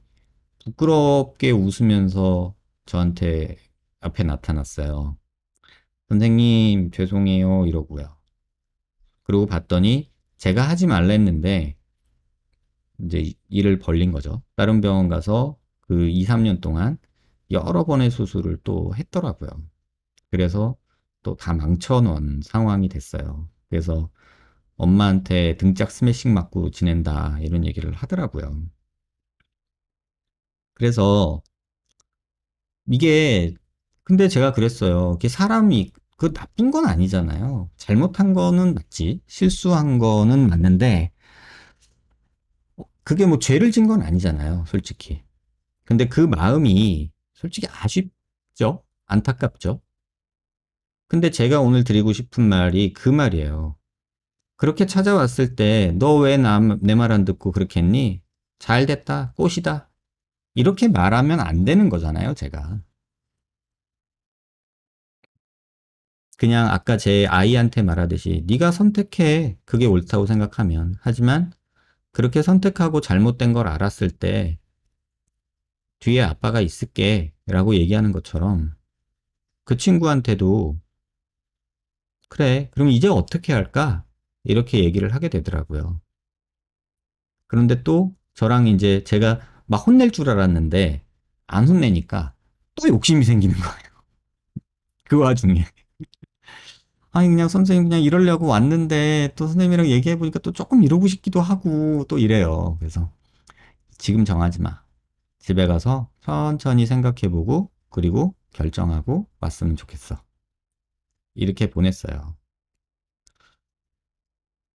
부끄럽게 웃으면서 저한테 앞에 나타났어요. 선생님, 죄송해요. 이러고요. 그러고 봤더니 제가 하지 말랬는데 이제 일을 벌린 거죠. 다른 병원 가서 그 2, 3년 동안 여러 번의 수술을 또 했더라고요. 그래서 또 다 망쳐놓은 상황이 됐어요. 그래서 엄마한테 등짝 스매싱 맞고 지낸다 이런 얘기를 하더라고요. 그래서 이게 근데 제가 그랬어요. 이게 사람이 그 나쁜 건 아니잖아요. 잘못한 거는 맞지. 실수한 거는 맞는데 그게 뭐 죄를 진 건 아니잖아요. 솔직히. 근데 그 마음이 솔직히 아쉽죠? 안타깝죠? 근데 제가 오늘 드리고 싶은 말이 그 말이에요. 그렇게 찾아왔을 때 너 왜 내 말 안 듣고 그렇게 했니? 잘 됐다. 꽃이다. 이렇게 말하면 안 되는 거잖아요, 제가. 그냥 아까 제 아이한테 말하듯이 네가 선택해. 그게 옳다고 생각하면. 하지만 그렇게 선택하고 잘못된 걸 알았을 때 뒤에 아빠가 있을게 라고 얘기하는 것처럼 그 친구한테도 그래, 그럼 이제 어떻게 할까? 이렇게 얘기를 하게 되더라고요. 그런데 또 저랑 이제 제가 막 혼낼 줄 알았는데 안 혼내니까 또 욕심이 생기는 거예요. 그 와중에. 아니, 그냥 선생님 그냥 이러려고 왔는데 또 선생님이랑 얘기해보니까 또 조금 이러고 싶기도 하고 또 이래요. 그래서 지금 정하지 마. 집에 가서 천천히 생각해보고 그리고 결정하고 왔으면 좋겠어. 이렇게 보냈어요.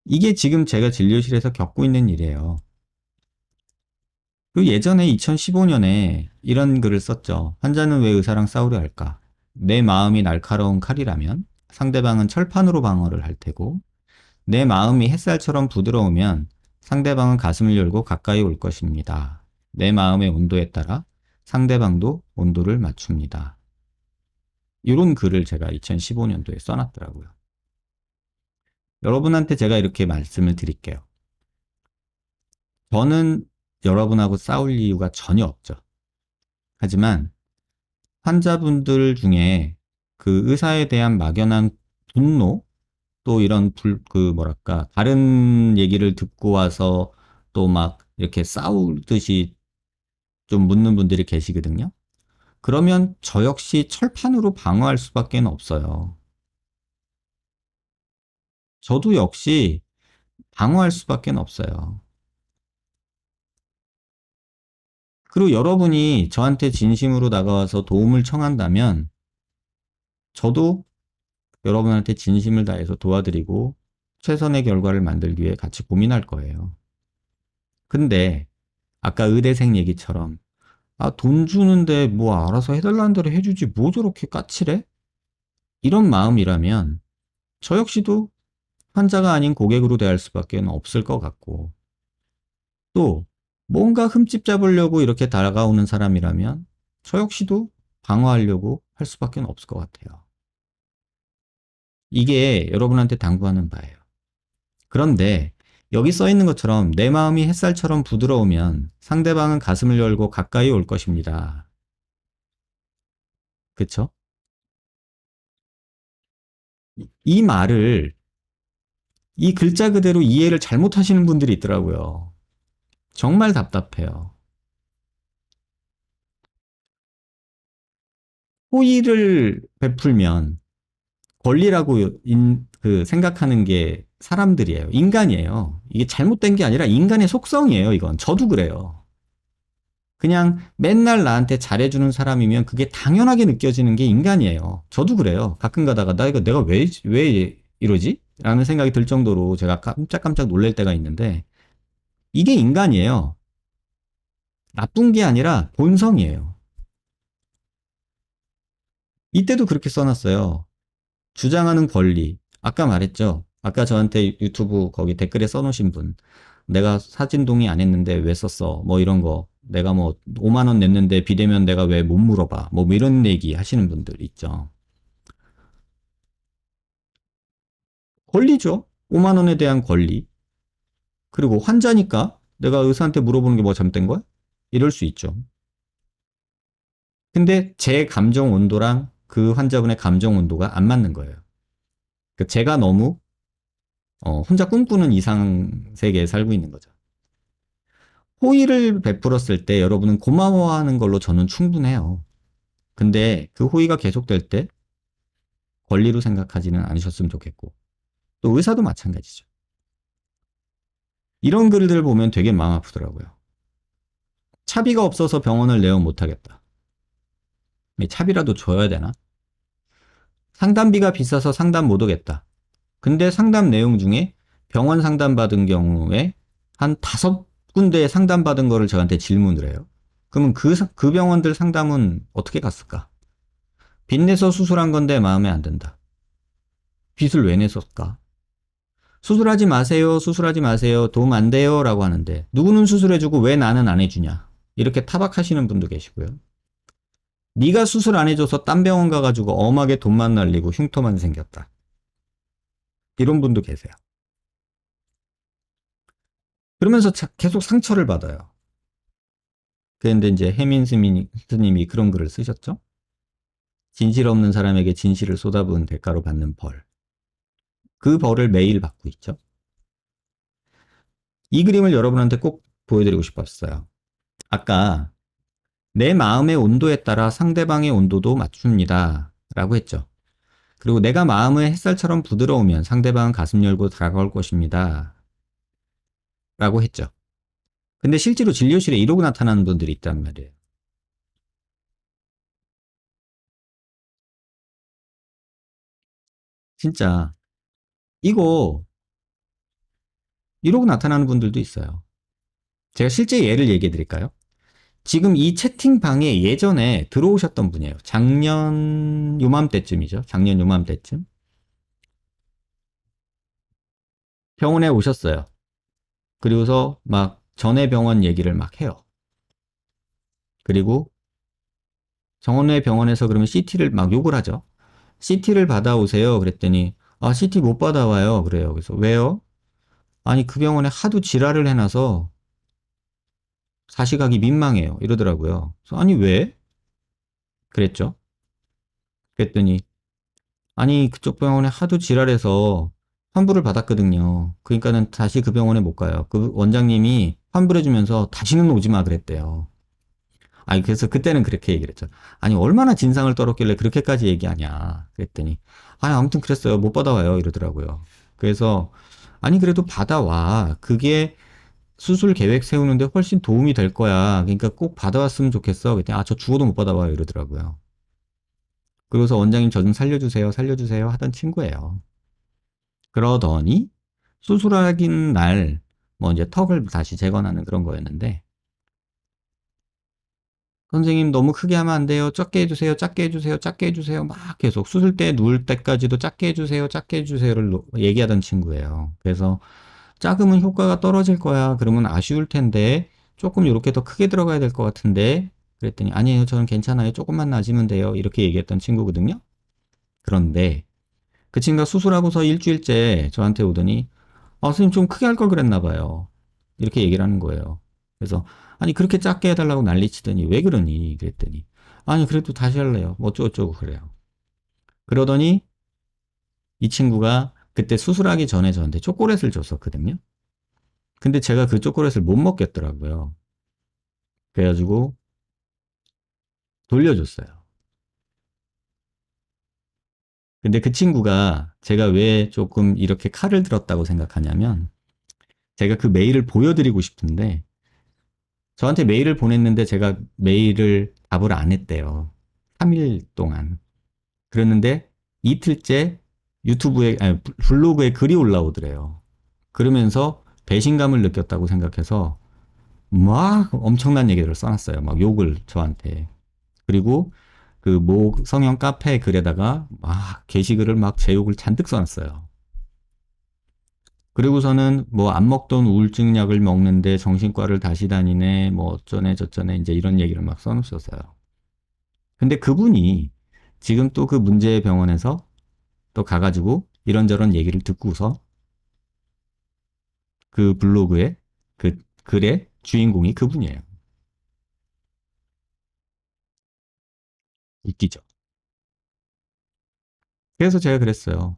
이게 지금 제가 진료실에서 겪고 있는 일이에요. 그 예전에 2015년에 이런 글을 썼죠. 환자는 왜 의사랑 싸우려 할까? 내 마음이 날카로운 칼이라면 상대방은 철판으로 방어를 할 테고, 내 마음이 햇살처럼 부드러우면 상대방은 가슴을 열고 가까이 올 것입니다. 내 마음의 온도에 따라 상대방도 온도를 맞춥니다. 이런 글을 제가 2015년도에 써놨더라고요. 여러분한테 제가 이렇게 말씀을 드릴게요. 저는 여러분하고 싸울 이유가 전혀 없죠. 하지만 환자분들 중에 그 의사에 대한 막연한 분노, 또 이런 뭐랄까, 다른 얘기를 듣고 와서 또 막 이렇게 싸우듯이 좀 묻는 분들이 계시거든요. 그러면 저 역시 철판으로 방어할 수밖에 없어요. 저도 역시 방어할 수밖에 없어요. 그리고 여러분이 저한테 진심으로 다가와서 도움을 청한다면 저도 여러분한테 진심을 다해서 도와드리고 최선의 결과를 만들기 위해 같이 고민할 거예요. 근데 아까 의대생 얘기처럼 아, 돈 주는데 뭐 알아서 해달라는 대로 해주지 뭐 저렇게 까칠해? 이런 마음이라면 저 역시도 환자가 아닌 고객으로 대할 수밖에 없을 것 같고 또 뭔가 흠집 잡으려고 이렇게 다가오는 사람이라면 저 역시도 방어하려고 할 수밖에 없을 것 같아요. 이게 여러분한테 당부하는 바예요. 그런데 여기 써 있는 것처럼 내 마음이 햇살처럼 부드러우면 상대방은 가슴을 열고 가까이 올 것입니다. 그쵸? 이 말을 이 글자 그대로 이해를 잘못하시는 분들이 있더라고요. 정말 답답해요. 호의를 베풀면 권리라고 생각하는 게 사람들이에요. 인간이에요. 이게 잘못된 게 아니라 인간의 속성이에요, 이건. 저도 그래요. 그냥 맨날 나한테 잘해주는 사람이면 그게 당연하게 느껴지는 게 인간이에요. 저도 그래요. 가끔 가다가 나 이거 내가 왜 이러지? 라는 생각이 들 정도로 제가 깜짝깜짝 놀랄 때가 있는데 이게 인간이에요. 나쁜 게 아니라 본성이에요. 이때도 그렇게 써놨어요. 주장하는 권리. 아까 말했죠. 아까 저한테 유튜브 거기 댓글에 써놓으신 분. 내가 사진 동의 안 했는데 왜 썼어? 뭐 이런 거. 내가 뭐 5만 원 냈는데 비대면 내가 왜 못 물어봐? 뭐 이런 얘기 하시는 분들 있죠. 권리죠. 5만 원에 대한 권리. 그리고 환자니까 내가 의사한테 물어보는 게 뭐 잘못된 거야? 이럴 수 있죠. 근데 제 감정 온도랑 그 환자분의 감정 온도가 안 맞는 거예요. 그러니까 제가 너무 혼자 꿈꾸는 이상 세계에 살고 있는 거죠. 호의를 베풀었을 때 여러분은 고마워하는 걸로 저는 충분해요. 근데 그 호의가 계속될 때 권리로 생각하지는 않으셨으면 좋겠고 또 의사도 마찬가지죠. 이런 글들 보면 되게 마음 아프더라고요. 차비가 없어서 병원을 내용 못하겠다. 차비라도 줘야 되나? 상담비가 비싸서 상담 못 오겠다. 근데 상담 내용 중에 병원 상담 받은 경우에 한 5군데 상담 받은 거를 저한테 질문을 해요. 그러면 그 병원들 상담은 어떻게 갔을까? 빚내서 수술한 건데 마음에 안 든다. 빚을 왜 냈었을까? 수술하지 마세요, 수술하지 마세요, 도움 안 돼요 라고 하는데 누구는 수술해주고 왜 나는 안 해주냐. 이렇게 타박하시는 분도 계시고요. 네가 수술 안 해줘서 딴 병원 가가지고 엄하게 돈만 날리고 흉터만 생겼다. 이런 분도 계세요. 그러면서 계속 상처를 받아요. 그런데 이제 해민 스님이 그런 글을 쓰셨죠. 진실 없는 사람에게 진실을 쏟아부은 대가로 받는 벌. 그 벌을 매일 받고 있죠. 이 그림을 여러분한테 꼭 보여드리고 싶었어요. 아까 내 마음의 온도에 따라 상대방의 온도도 맞춥니다. 라고 했죠. 그리고 내가 마음의 햇살처럼 부드러우면 상대방은 가슴 열고 다가올 것입니다. 라고 했죠. 근데 실제로 진료실에 이러고 나타나는 분들이 있단 말이에요. 진짜 이거 이러고 나타나는 분들도 있어요. 제가 실제 예를 얘기해 드릴까요? 지금 이 채팅방에 예전에 들어오셨던 분이에요. 작년 요맘때쯤이죠. 작년 요맘때쯤. 병원에 오셨어요. 그리고서 막 전에 병원 얘기를 막 해요. 그리고 전에 병원에서 그러면 CT를 막 욕을 하죠. CT를 받아오세요. 그랬더니 아 CT 못 받아와요. 그래요. 그래서 왜요? 아니 그 병원에 하도 지랄을 해놔서 사시가기 민망해요. 이러더라고요. 그래서 아니 왜? 그랬죠. 그랬더니 아니 그쪽 병원에 하도 지랄해서 환불을 받았거든요. 그러니까는 다시 그 병원에 못 가요. 그 원장님이 환불해주면서 다시는 오지 마 그랬대요. 아니 그래서 그때는 그렇게 얘기를 했죠. 아니 얼마나 진상을 떨었길래 그렇게까지 얘기하냐 그랬더니 아니 아무튼 그랬어요. 못 받아와요 이러더라고요. 그래서 아니 그래도 받아와. 그게 수술 계획 세우는데 훨씬 도움이 될 거야. 그러니까 꼭 받아왔으면 좋겠어. 그랬더니 아 저 죽어도 못 받아와요 이러더라고요. 그래서 원장님 저 좀 살려주세요 살려주세요 하던 친구예요. 그러더니 수술하긴 날 뭐 이제 턱을 다시 재건하는 그런 거였는데 선생님 너무 크게 하면 안 돼요. 작게 해주세요. 작게 해주세요. 작게 해주세요. 막 계속 수술 때 누울 때까지도 작게 해주세요. 작게 해주세요를 얘기하던 친구예요. 그래서 작으면 효과가 떨어질 거야. 그러면 아쉬울 텐데 조금 이렇게 더 크게 들어가야 될 것 같은데 그랬더니 아니에요. 저는 괜찮아요. 조금만 낮으면 돼요. 이렇게 얘기했던 친구거든요. 그런데 그 친구가 수술하고서 일주일째 저한테 오더니 선생님 좀 크게 할 걸 그랬나 봐요. 이렇게 얘기를 하는 거예요. 그래서 아니 그렇게 작게 해달라고 난리치더니 왜 그러니 그랬더니 아니 그래도 다시 할래요. 뭐 어쩌고저쩌고 그래요. 그러더니 이 친구가 그때 수술하기 전에 저한테 초콜릿을 줬었거든요. 근데 제가 그 초콜릿을 못 먹겠더라고요. 그래가지고 돌려줬어요. 근데 그 친구가 제가 왜 조금 이렇게 칼을 들었다고 생각하냐면 제가 그 메일을 보여드리고 싶은데 저한테 메일을 보냈는데 제가 메일을 답을 안 했대요. 3일 동안. 그랬는데 이틀째 유튜브에, 아니, 블로그에 글이 올라오더래요. 그러면서 배신감을 느꼈다고 생각해서 막 엄청난 얘기들을 써놨어요. 막 욕을 저한테. 그리고 그 모 성형 카페 글에다가 막 게시글을 막 제 욕을 잔뜩 써놨어요. 그리고서는 뭐 안 먹던 우울증 약을 먹는데 정신과를 다시 다니네, 뭐 어쩌네 저쩌네 이제 이런 얘기를 막 써놓으셨어요. 근데 그분이 지금 또 그 문제의 병원에서 또 가가지고 이런저런 얘기를 듣고서 그 블로그에 그 글의 주인공이 그분이에요. 웃기죠. 그래서 제가 그랬어요.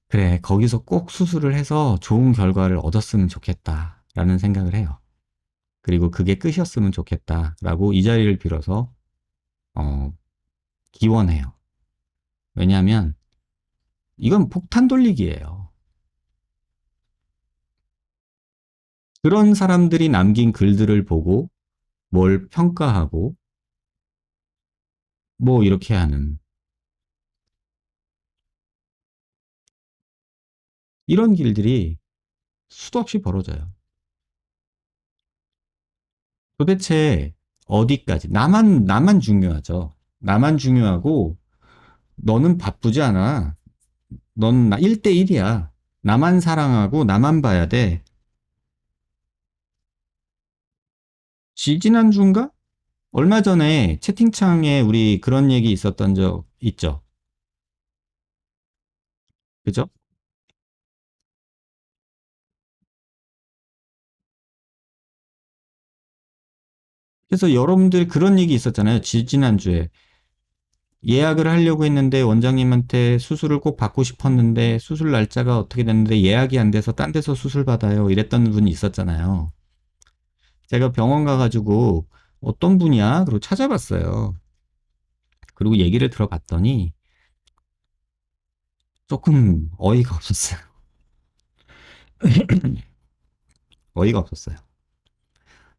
그래, 거기서 꼭 수술을 해서 좋은 결과를 얻었으면 좋겠다라는 생각을 해요. 그리고 그게 끝이었으면 좋겠다라고 이 자리를 빌어서 어, 기원해요. 왜냐하면 이건 폭탄 돌리기예요. 그런 사람들이 남긴 글들을 보고 뭘 평가하고 뭐 이렇게 하는 이런 길들이 수도 없이 벌어져요. 도대체 어디까지? 나만 중요하죠. 나만 중요하고 너는 바쁘지 않아. 넌 1대1이야. 나만 사랑하고 나만 봐야 돼. 지지난주인가? 얼마 전에 채팅창에 우리 그런 얘기 있었던 적 있죠. 그죠? 그래서 여러분들 그런 얘기 있었잖아요. 지지난주에. 예약을 하려고 했는데 원장님한테 수술을 꼭 받고 싶었는데 수술 날짜가 어떻게 됐는데 예약이 안 돼서 딴 데서 수술 받아요. 이랬던 분이 있었잖아요. 제가 병원 가가지고 어떤 분이야? 그리고 찾아봤어요. 그리고 얘기를 들어봤더니 조금 어이가 없었어요. 어이가 없었어요.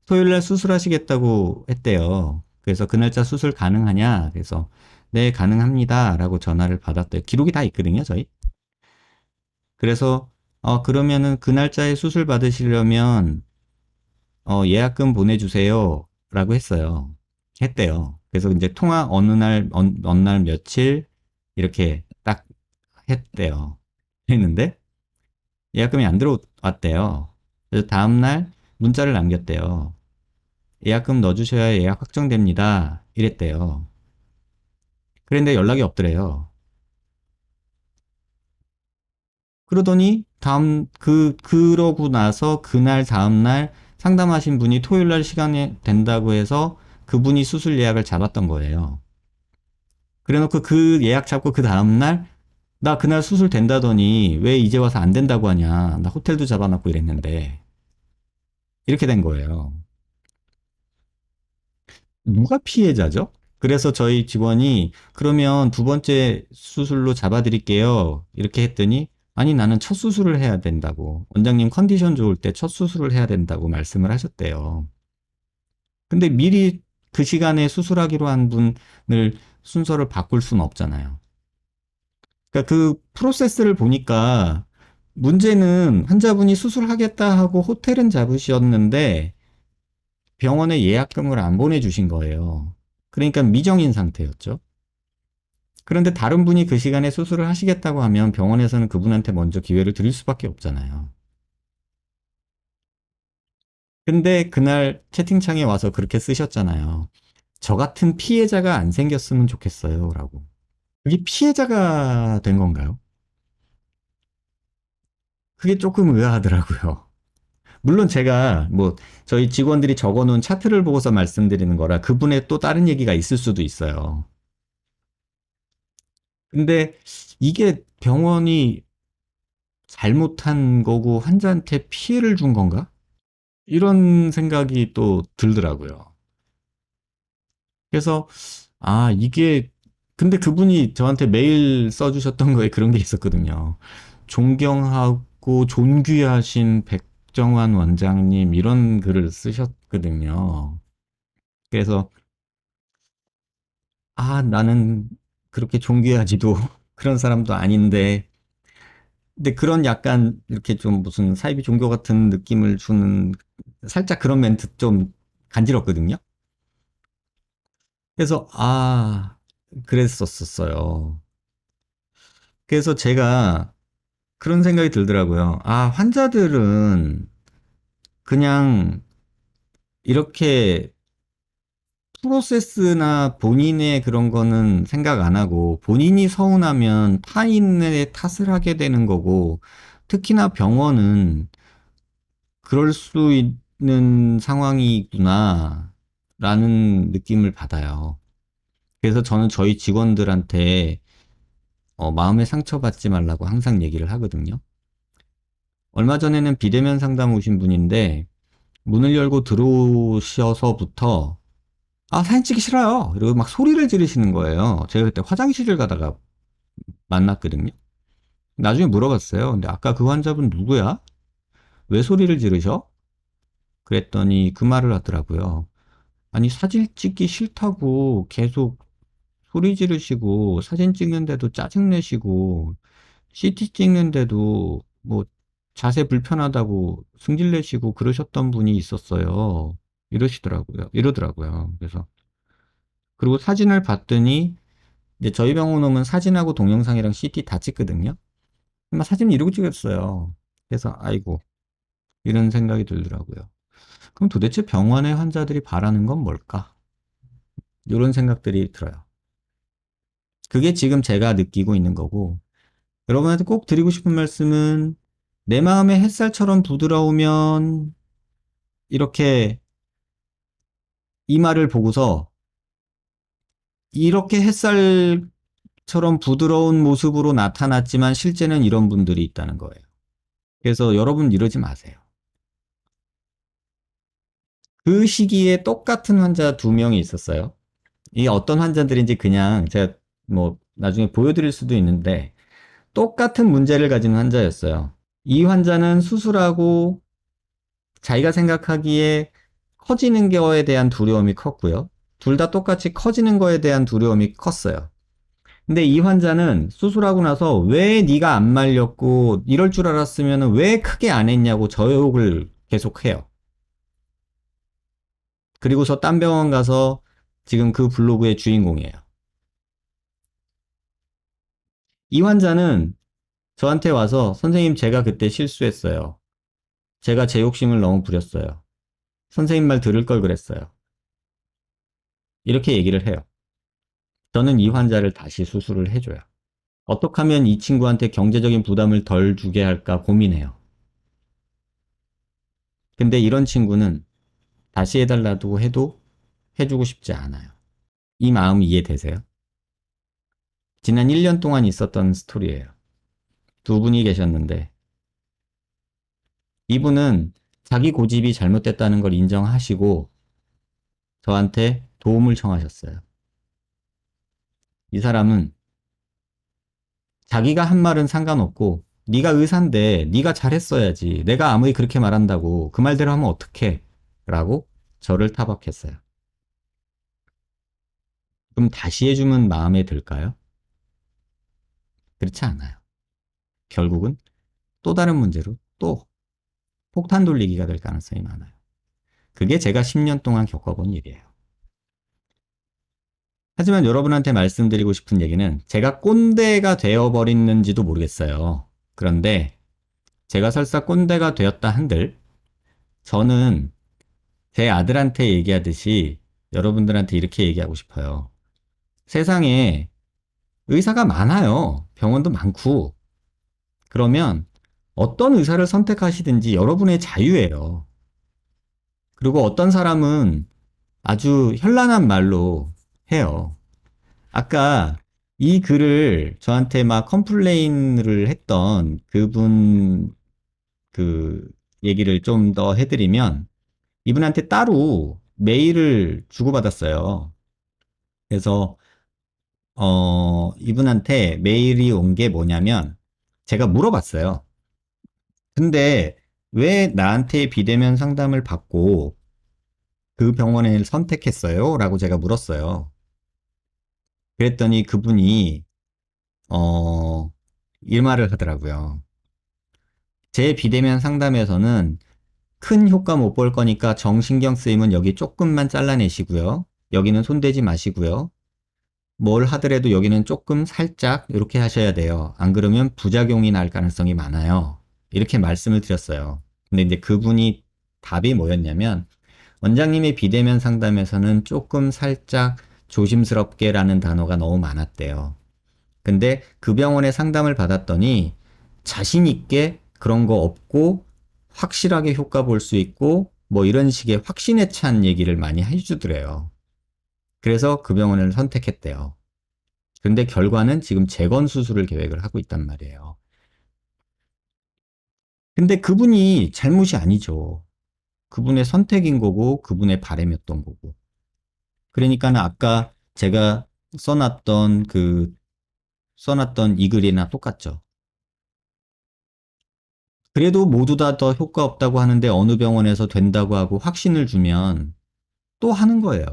토요일 날 수술하시겠다고 했대요. 그래서 그 날짜 수술 가능하냐? 그래서 네, 가능합니다. 라고 전화를 받았대요. 기록이 다 있거든요, 저희. 그래서 그러면은 그 날짜에 수술 받으시려면 예약금 보내주세요. 라고 했어요. 했대요. 그래서 이제 통화 어느 날 며칠 이렇게 딱 했대요. 했는데 예약금이 안 들어왔대요. 그래서 다음날 문자를 남겼대요. 예약금 넣어주셔야 예약 확정됩니다. 이랬대요. 그런데 연락이 없더래요. 그러더니 그러고 나서 그날 다음날 상담하신 분이 토요일 날 시간이 된다고 해서 그분이 수술 예약을 잡았던 거예요. 그래 놓고 그 예약 잡고 그 다음날 나 그날 수술 된다더니 왜 이제 와서 안 된다고 하냐. 나 호텔도 잡아놨고 이랬는데. 이렇게 된 거예요. 누가 피해자죠? 그래서 저희 직원이 그러면 두 번째 수술로 잡아드릴게요. 이렇게 했더니 아니 나는 첫 수술을 해야 된다고. 원장님 컨디션 좋을 때 첫 수술을 해야 된다고 말씀을 하셨대요. 근데 미리 그 시간에 수술하기로 한 분을 순서를 바꿀 수는 없잖아요. 그러니까 그 프로세스를 보니까 문제는 환자분이 수술하겠다 하고 호텔은 잡으셨는데 병원에 예약금을 안 보내주신 거예요. 그러니까 미정인 상태였죠. 그런데 다른 분이 그 시간에 수술을 하시겠다고 하면 병원에서는 그분한테 먼저 기회를 드릴 수밖에 없잖아요. 근데 그날 채팅창에 와서 그렇게 쓰셨잖아요. 저 같은 피해자가 안 생겼으면 좋겠어요. 라고. 그게 피해자가 된 건가요? 그게 조금 의아하더라고요. 물론 제가 뭐 저희 직원들이 적어 놓은 차트를 보고서 말씀드리는 거라 그분의 또 다른 얘기가 있을 수도 있어요. 근데 이게 병원이 잘못한 거고 환자한테 피해를 준 건가? 이런 생각이 또 들더라고요. 그래서 이게 근데 그분이 저한테 메일 써주셨던 거에 그런 게 있었거든요. 존경하고 존귀하신 백정환 원장님 이런 글을 쓰셨거든요. 그래서 나는 그렇게 존귀하지도 그런 사람도 아닌데 근데 그런 약간 이렇게 좀 무슨 사이비 종교 같은 느낌을 주는 살짝 그런 멘트 좀 간지럽거든요. 그래서 그랬었어요. 그래서 제가 그런 생각이 들더라고요. 환자들은 그냥 이렇게 프로세스나 본인의 그런 거는 생각 안 하고 본인이 서운하면 타인의 탓을 하게 되는 거고 특히나 병원은 그럴 수 있는 상황이구나 라는 느낌을 받아요. 그래서 저는 저희 직원들한테 마음에 상처받지 말라고 항상 얘기를 하거든요. 얼마 전에는 비대면 상담 오신 분인데 문을 열고 들어오셔서부터 사진 찍기 싫어요. 이러고 막 소리를 지르시는 거예요. 제가 그때 화장실을 가다가 만났거든요. 나중에 물어봤어요. 근데 아까 그 환자분 누구야? 왜 소리를 지르셔? 그랬더니 그 말을 하더라고요. 아니 사진 찍기 싫다고 계속 소리 지르시고 사진 찍는데도 짜증내시고 CT 찍는데도 뭐 자세 불편하다고 승질내시고 그러셨던 분이 있었어요. 이러더라고요. 그래서 그리고 사진을 봤더니 이제 저희 병원 오면 사진하고 동영상이랑 CT 다 찍거든요. 막 사진 이러고 찍었어요. 그래서 아이고 이런 생각이 들더라고요. 그럼 도대체 병원의 환자들이 바라는 건 뭘까? 이런 생각들이 들어요. 그게 지금 제가 느끼고 있는 거고 여러분한테 꼭 드리고 싶은 말씀은 내 마음의 햇살처럼 부드러우면 이렇게 이 말을 보고서 이렇게 햇살처럼 부드러운 모습으로 나타났지만 실제는 이런 분들이 있다는 거예요. 그래서 여러분 이러지 마세요. 그 시기에 똑같은 환자 두 명이 있었어요. 이게 어떤 환자들인지 그냥 제가 뭐 나중에 보여드릴 수도 있는데 똑같은 문제를 가진 환자였어요. 이 환자는 수술하고 자기가 생각하기에 커지는 거에 대한 두려움이 컸고요. 둘 다 똑같이 커지는 거에 대한 두려움이 컸어요. 근데 이 환자는 수술하고 나서 왜 네가 안 말렸고 이럴 줄 알았으면 왜 크게 안 했냐고 저욕을 계속해요. 그리고서 딴 병원 가서 지금 그 블로그의 주인공이에요. 이 환자는 저한테 와서 선생님 제가 그때 실수했어요. 제가 제 욕심을 너무 부렸어요. 선생님 말 들을 걸 그랬어요. 이렇게 얘기를 해요. 저는 이 환자를 다시 수술을 해줘요. 어떻게 하면 이 친구한테 경제적인 부담을 덜 주게 할까 고민해요. 근데 이런 친구는 다시 해달라고 해도 해주고 싶지 않아요. 이 마음 이해되세요? 지난 1년 동안 있었던 스토리예요. 두 분이 계셨는데 이분은 자기 고집이 잘못됐다는 걸 인정하시고 저한테 도움을 청하셨어요. 이 사람은 자기가 한 말은 상관없고 네가 의사인데 네가 잘했어야지. 내가 아무리 그렇게 말한다고 그 말대로 하면 어떡해? 라고 저를 타박했어요. 그럼 다시 해주면 마음에 들까요? 그렇지 않아요. 결국은 또 다른 문제로 또 폭탄 돌리기가 될 가능성이 많아요. 그게 제가 10년 동안 겪어본 일이에요. 하지만 여러분한테 말씀드리고 싶은 얘기는 제가 꼰대가 되어버렸는지도 모르겠어요. 그런데 제가 설사 꼰대가 되었다 한들 저는 제 아들한테 얘기하듯이 여러분들한테 이렇게 얘기하고 싶어요. 세상에 의사가 많아요. 병원도 많고. 그러면 어떤 의사를 선택하시든지 여러분의 자유예요. 그리고 어떤 사람은 아주 현란한 말로 해요. 아까 이 글을 저한테 막 컴플레인을 했던 그분 그 얘기를 좀 더 해드리면 이분한테 따로 메일을 주고받았어요. 그래서 이분한테 메일이 온 게 뭐냐면 제가 물어봤어요. 근데 왜 나한테 비대면 상담을 받고 그 병원을 선택했어요? 라고 제가 물었어요. 그랬더니 그분이 어, 이 말을 하더라고요. 제 비대면 상담에서는 큰 효과 못 볼 거니까 정신경 쓰임은 여기 조금만 잘라내시고요. 여기는 손대지 마시고요. 뭘 하더라도 여기는 조금 살짝 이렇게 하셔야 돼요. 안 그러면 부작용이 날 가능성이 많아요. 이렇게 말씀을 드렸어요. 근데 이제 그분이 답이 뭐였냐면 원장님의 비대면 상담에서는 조금 살짝 조심스럽게라는 단어가 너무 많았대요. 근데 그 병원에 상담을 받았더니 자신 있게 그런 거 없고 확실하게 효과 볼 수 있고 뭐 이런 식의 확신에 찬 얘기를 많이 해주더래요. 그래서 그 병원을 선택했대요. 근데 결과는 지금 재건 수술을 계획을 하고 있단 말이에요. 근데 그분이 잘못이 아니죠. 그분의 선택인 거고 그분의 바람이었던 거고. 그러니까는 아까 제가 써놨던 써놨던 이 글이나 똑같죠. 그래도 모두 다 더 효과 없다고 하는데 어느 병원에서 된다고 하고 확신을 주면 또 하는 거예요.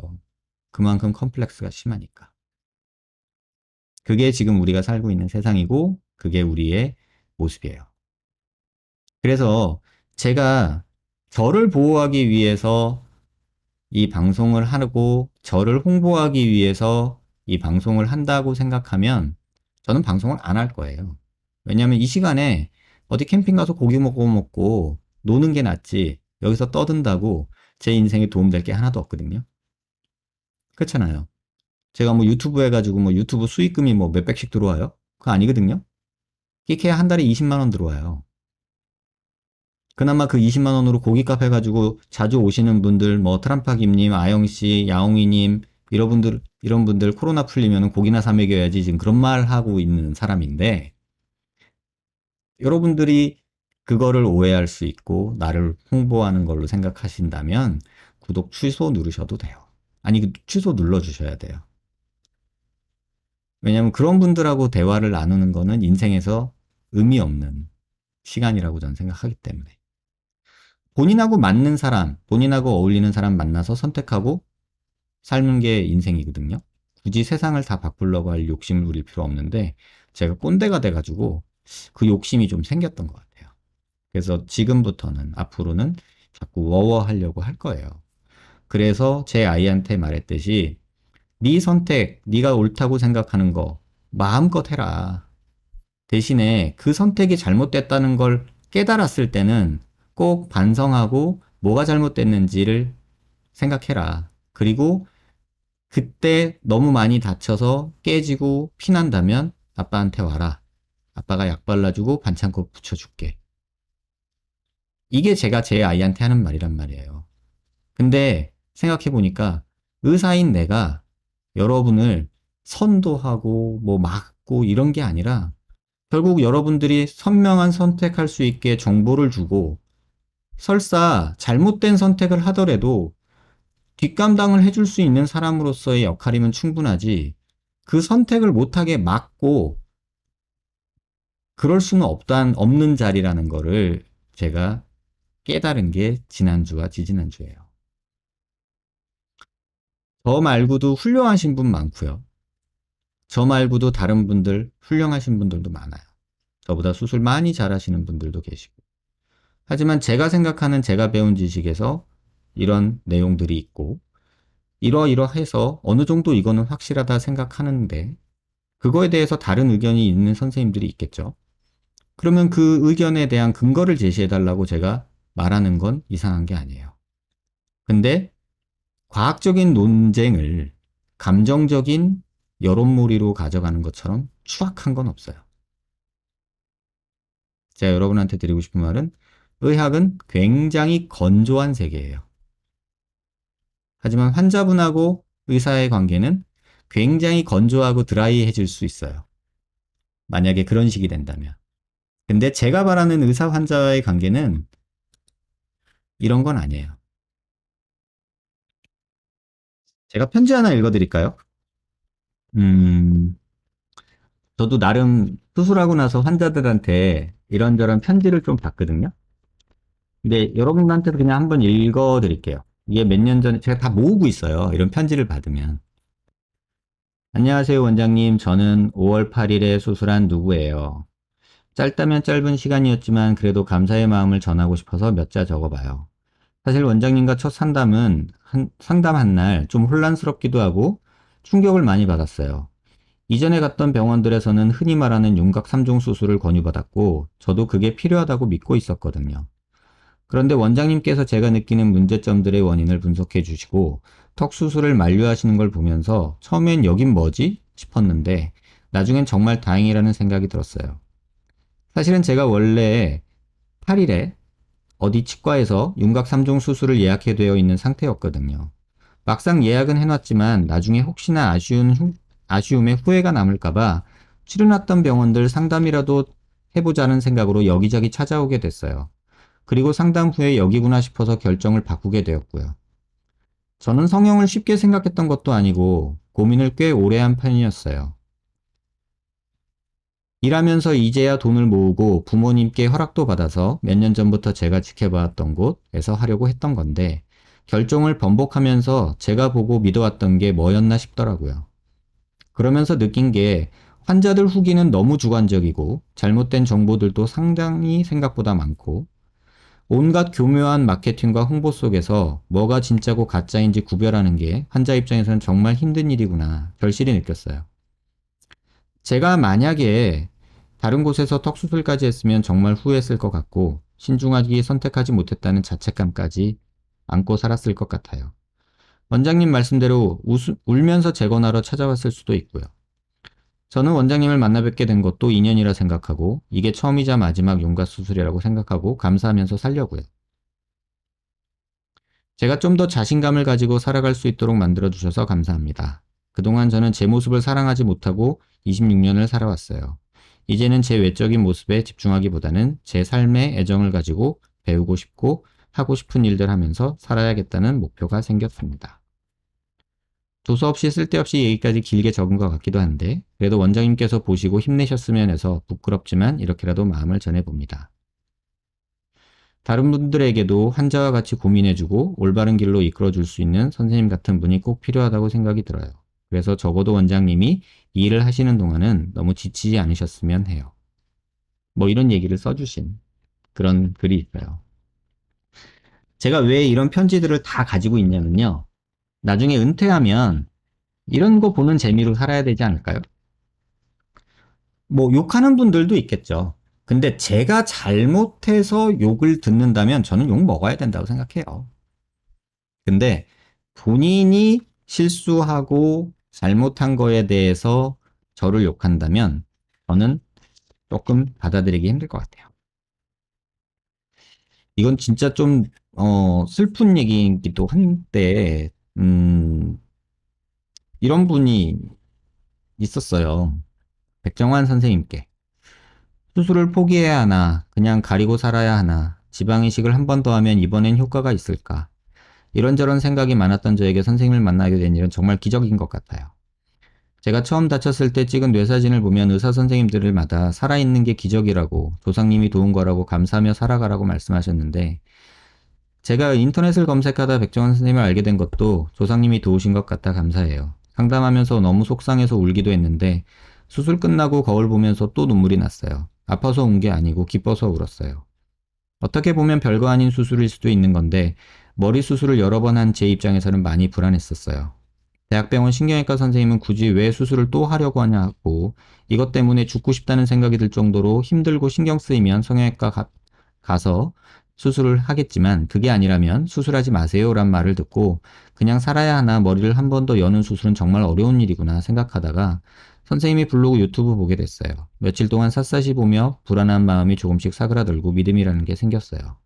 그만큼 컴플렉스가 심하니까. 그게 지금 우리가 살고 있는 세상이고 그게 우리의 모습이에요. 그래서 제가 저를 보호하기 위해서 이 방송을 하고 저를 홍보하기 위해서 이 방송을 한다고 생각하면 저는 방송을 안 할 거예요. 왜냐하면 이 시간에 어디 캠핑 가서 고기 먹고 노는 게 낫지 여기서 떠든다고 제 인생에 도움될 게 하나도 없거든요. 그렇잖아요. 제가 뭐 유튜브 해가지고 뭐 유튜브 수익금이 뭐 몇백씩 들어와요? 그거 아니거든요. 끼케야 한 달에 20만 원 들어와요. 그나마 그 20만 원으로 고깃값 해가지고 자주 오시는 분들, 뭐 트람파김님, 아영씨, 야옹이님 이런 분들 코로나 풀리면 고기나 사 먹여야지 지금 그런 말 하고 있는 사람인데 여러분들이 그거를 오해할 수 있고 나를 홍보하는 걸로 생각하신다면 구독 취소 누르셔도 돼요. 아니 취소 눌러주셔야 돼요. 왜냐하면 그런 분들하고 대화를 나누는 거는 인생에서 의미 없는 시간이라고 저는 생각하기 때문에. 본인하고 맞는 사람, 본인하고 어울리는 사람 만나서 선택하고 삶는 게 인생이거든요. 굳이 세상을 다 바꾸려고 할 욕심을 부릴 필요 없는데 제가 꼰대가 돼가지고 그 욕심이 좀 생겼던 것 같아요. 그래서 지금부터는 앞으로는 자꾸 워워하려고 할 거예요. 그래서 제 아이한테 말했듯이 네 선택, 네가 옳다고 생각하는 거 마음껏 해라. 대신에 그 선택이 잘못됐다는 걸 깨달았을 때는 꼭 반성하고 뭐가 잘못됐는지를 생각해라. 그리고 그때 너무 많이 다쳐서 깨지고 피난다면 아빠한테 와라. 아빠가 약 발라주고 반창고 붙여줄게. 이게 제가 제 아이한테 하는 말이란 말이에요. 근데 생각해보니까 의사인 내가 여러분을 선도하고 뭐 막고 이런 게 아니라 결국 여러분들이 선명한 선택할 수 있게 정보를 주고 설사 잘못된 선택을 하더라도 뒷감당을 해줄 수 있는 사람으로서의 역할이면 충분하지 그 선택을 못하게 막고 그럴 수는 없는 자리라는 거를 제가 깨달은 게 지난주와 지지난주예요. 저 말고도 훌륭하신 분 많고요. 저 말고도 다른 분들 훌륭하신 분들도 많아요. 저보다 수술 많이 잘하시는 분들도 계시고. 하지만 제가 생각하는 제가 배운 지식에서 이런 내용들이 있고 이러이러해서 어느 정도 이거는 확실하다 생각하는데 그거에 대해서 다른 의견이 있는 선생님들이 있겠죠. 그러면 그 의견에 대한 근거를 제시해 달라고 제가 말하는 건 이상한 게 아니에요. 근데 과학적인 논쟁을 감정적인 여론몰이로 가져가는 것처럼 추악한 건 없어요. 제가 여러분한테 드리고 싶은 말은 의학은 굉장히 건조한 세계예요. 하지만 환자분하고 의사의 관계는 굉장히 건조하고 드라이해질 수 있어요. 만약에 그런 식이 된다면. 근데 제가 바라는 의사 환자와의 관계는 이런 건 아니에요. 제가 편지 하나 읽어드릴까요? 음, 저도 나름 수술하고 나서 환자들한테 이런저런 편지를 좀 받거든요. 근데 여러분한테도 그냥 한번 읽어드릴게요. 이게 몇 년 전에 제가 다 모으고 있어요. 이런 편지를 받으면. 안녕하세요, 원장님. 저는 5월 8일에 수술한 누구예요. 짧다면 짧은 시간이었지만 그래도 감사의 마음을 전하고 싶어서 몇 자 적어봐요. 사실 원장님과 첫 상담한 날 좀 혼란스럽기도 하고 충격을 많이 받았어요. 이전에 갔던 병원들에서는 흔히 말하는 윤곽 3종 수술을 권유받았고 저도 그게 필요하다고 믿고 있었거든요. 그런데 원장님께서 제가 느끼는 문제점들의 원인을 분석해 주시고 턱 수술을 만료하시는 걸 보면서 처음엔 여긴 뭐지? 싶었는데 나중엔 정말 다행이라는 생각이 들었어요. 사실은 제가 원래 8일에 어디 치과에서 윤곽 3종 수술을 예약해 되어 있는 상태였거든요. 막상 예약은 해놨지만 나중에 혹시나 아쉬움에 후회가 남을까봐 치료났던 병원들 상담이라도 해보자는 생각으로 여기저기 찾아오게 됐어요. 그리고 상담 후에 여기구나 싶어서 결정을 바꾸게 되었고요. 저는 성형을 쉽게 생각했던 것도 아니고 고민을 꽤 오래 한 편이었어요. 일하면서 이제야 돈을 모으고 부모님께 허락도 받아서 몇 년 전부터 제가 지켜봤던 곳에서 하려고 했던 건데 결정을 번복하면서 제가 보고 믿어왔던 게 뭐였나 싶더라고요. 그러면서 느낀 게 환자들 후기는 너무 주관적이고 잘못된 정보들도 상당히 생각보다 많고 온갖 교묘한 마케팅과 홍보 속에서 뭐가 진짜고 가짜인지 구별하는 게 환자 입장에서는 정말 힘든 일이구나 절실히 느꼈어요. 제가 만약에 다른 곳에서 턱수술까지 했으면 정말 후회했을 것 같고 신중하게 선택하지 못했다는 자책감까지 안고 살았을 것 같아요. 원장님 말씀대로 울면서 재건하러 찾아왔을 수도 있고요. 저는 원장님을 만나 뵙게 된 것도 인연이라 생각하고 이게 처음이자 마지막 윤곽 수술이라고 생각하고 감사하면서 살려고요. 제가 좀 더 자신감을 가지고 살아갈 수 있도록 만들어주셔서 감사합니다. 그동안 저는 제 모습을 사랑하지 못하고 26년을 살아왔어요. 이제는 제 외적인 모습에 집중하기보다는 제 삶에 애정을 가지고 배우고 싶고 하고 싶은 일들 하면서 살아야겠다는 목표가 생겼습니다. 두서없이 쓸데없이 얘기까지 길게 적은 것 같기도 한데 그래도 원장님께서 보시고 힘내셨으면 해서 부끄럽지만 이렇게라도 마음을 전해봅니다. 다른 분들에게도 환자와 같이 고민해주고 올바른 길로 이끌어줄 수 있는 선생님 같은 분이 꼭 필요하다고 생각이 들어요. 그래서 적어도 원장님이 이 일을 하시는 동안은 너무 지치지 않으셨으면 해요. 뭐 이런 얘기를 써주신 그런 글이 있어요. 제가 왜 이런 편지들을 다 가지고 있냐면요. 나중에 은퇴하면 이런 거 보는 재미로 살아야 되지 않을까요? 뭐 욕하는 분들도 있겠죠. 근데 제가 잘못해서 욕을 듣는다면 저는 욕 먹어야 된다고 생각해요. 근데 본인이 실수하고 잘못한 거에 대해서 저를 욕한다면 저는 조금 받아들이기 힘들 것 같아요. 이건 진짜 좀 슬픈 얘기이기도 한데 이런 분이 있었어요. 백정환 선생님께 수술을 포기해야 하나 그냥 가리고 살아야 하나 지방이식을 한 번 더 하면 이번엔 효과가 있을까 이런저런 생각이 많았던 저에게 선생님을 만나게 된 일은 정말 기적인 것 같아요. 제가 처음 다쳤을 때 찍은 뇌사진을 보면 의사 선생님들마다 살아있는 게 기적이라고 조상님이 도운 거라고 감사하며 살아가라고 말씀하셨는데 제가 인터넷을 검색하다 백종원 선생님을 알게 된 것도 조상님이 도우신 것 같아 감사해요. 상담하면서 너무 속상해서 울기도 했는데 수술 끝나고 거울 보면서 또 눈물이 났어요. 아파서 운 게 아니고 기뻐서 울었어요. 어떻게 보면 별거 아닌 수술일 수도 있는 건데 머리 수술을 여러 번 한 제 입장에서는 많이 불안했었어요. 대학병원 신경외과 선생님은 굳이 왜 수술을 또 하려고 하냐고 이것 때문에 죽고 싶다는 생각이 들 정도로 힘들고 신경 쓰이면 성형외과 가서 수술을 하겠지만 그게 아니라면 수술하지 마세요란 말을 듣고 그냥 살아야 하나 머리를 한 번 더 여는 수술은 정말 어려운 일이구나 생각하다가 선생님이 블로그 유튜브 보게 됐어요. 며칠 동안 샅샅이 보며 불안한 마음이 조금씩 사그라들고 믿음이라는 게 생겼어요.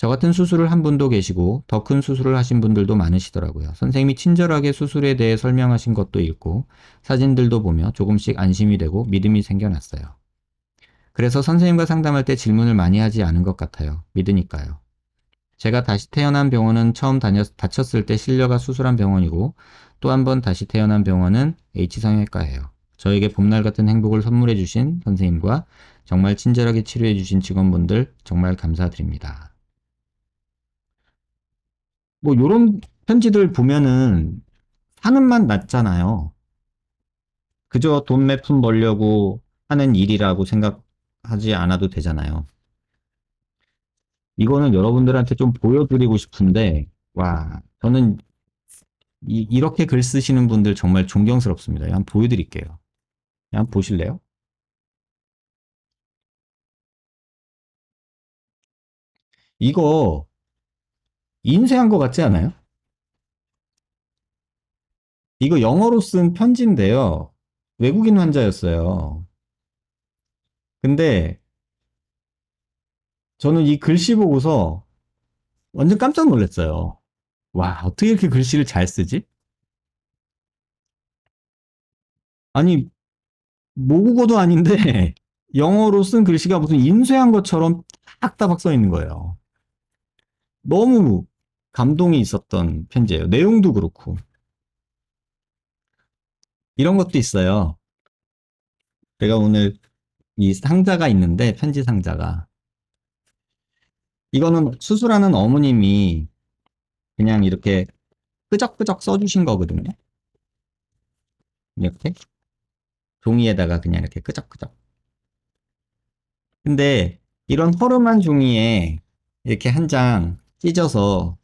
저 같은 수술을 한 분도 계시고 더 큰 수술을 하신 분들도 많으시더라고요. 선생님이 친절하게 수술에 대해 설명하신 것도 있고 사진들도 보며 조금씩 안심이 되고 믿음이 생겨났어요. 그래서 선생님과 상담할 때 질문을 많이 하지 않은 것 같아요. 믿으니까요. 제가 다시 태어난 병원은 처음 다쳤을 때 신려가 수술한 병원이고 또 한 번 다시 태어난 병원은 H성형외과예요. 저에게 봄날 같은 행복을 선물해 주신 선생님과 정말 친절하게 치료해 주신 직원분들 정말 감사드립니다. 뭐 요런 편지들 보면은 사는 맛 났잖아요. 그저 돈 몇 푼 벌려고 하는 일이라고 생각하지 않아도 되잖아요. 이거는 여러분들한테 좀 보여드리고 싶은데, 와, 저는 이렇게 글 쓰시는 분들 정말 존경스럽습니다. 한번 보여드릴게요. 한번 보실래요? 이거 인쇄한 거 같지 않아요? 이거 영어로 쓴 편지인데요. 외국인 환자였어요. 근데 저는 이 글씨 보고서 완전 깜짝 놀랐어요. 와, 어떻게 이렇게 글씨를 잘 쓰지? 아니, 모국어도 아닌데 영어로 쓴 글씨가 무슨 인쇄한 것처럼 딱딱딱 써 있는 거예요. 너무 감동이 있었던 편지예요. 내용도 그렇고. 이런 것도 있어요. 제가 오늘 이 상자가 있는데 편지 상자가 이거는 수술하는 어머님이 그냥 이렇게 끄적끄적 써주신 거거든요. 이렇게 종이에다가 그냥 이렇게 끄적끄적. 근데 이런 허름한 종이에 이렇게 한 장 찢어서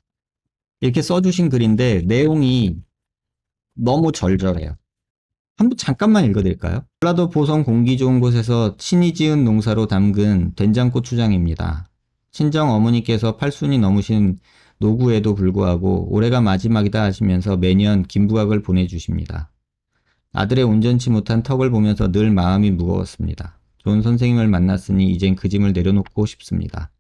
이렇게 써주신 글인데 내용이 너무 절절해요. 한번 잠깐만 읽어드릴까요? 전라도 보성 공기 좋은 곳에서 친히 지은 농사로 담근 된장고추장입니다. 친정 어머니께서 8순이 넘으신 노구에도 불구하고 올해가 마지막이다 하시면서 매년 김부각을 보내주십니다. 아들의 온전치 못한 턱을 보면서 늘 마음이 무거웠습니다. 좋은 선생님을 만났으니 이젠 그 짐을 내려놓고 싶습니다.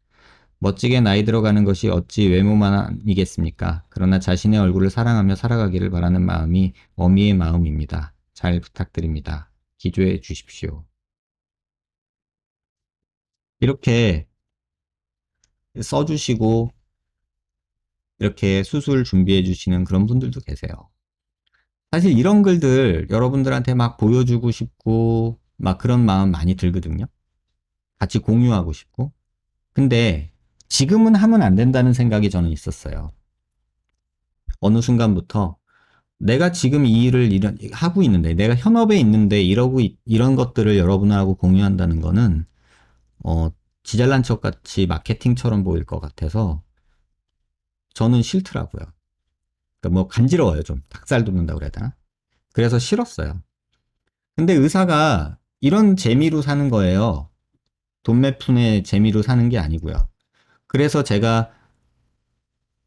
멋지게 나이 들어가는 것이 어찌 외모만이겠습니까? 그러나 자신의 얼굴을 사랑하며 살아가기를 바라는 마음이 어미의 마음입니다. 잘 부탁드립니다. 기도해 주십시오. 이렇게 써주시고 이렇게 수술 준비해 주시는 그런 분들도 계세요. 사실 이런 글들 여러분들한테 막 보여주고 싶고 막 그런 마음 많이 들거든요. 같이 공유하고 싶고. 근데 지금은 하면 안 된다는 생각이 저는 있었어요. 어느 순간부터 내가 지금 이 일을 하고 있는데, 내가 현업에 있는데 이런 것들을 여러분하고 공유한다는 거는, 어, 지잘난 척 같이 마케팅처럼 보일 것 같아서 저는 싫더라고요. 그러니까 뭐 간지러워요, 좀. 닭살 돋는다고 그래야 되나? 그래서 싫었어요. 근데 의사가 이런 재미로 사는 거예요. 돈 몇 푼의 재미로 사는 게 아니고요. 그래서 제가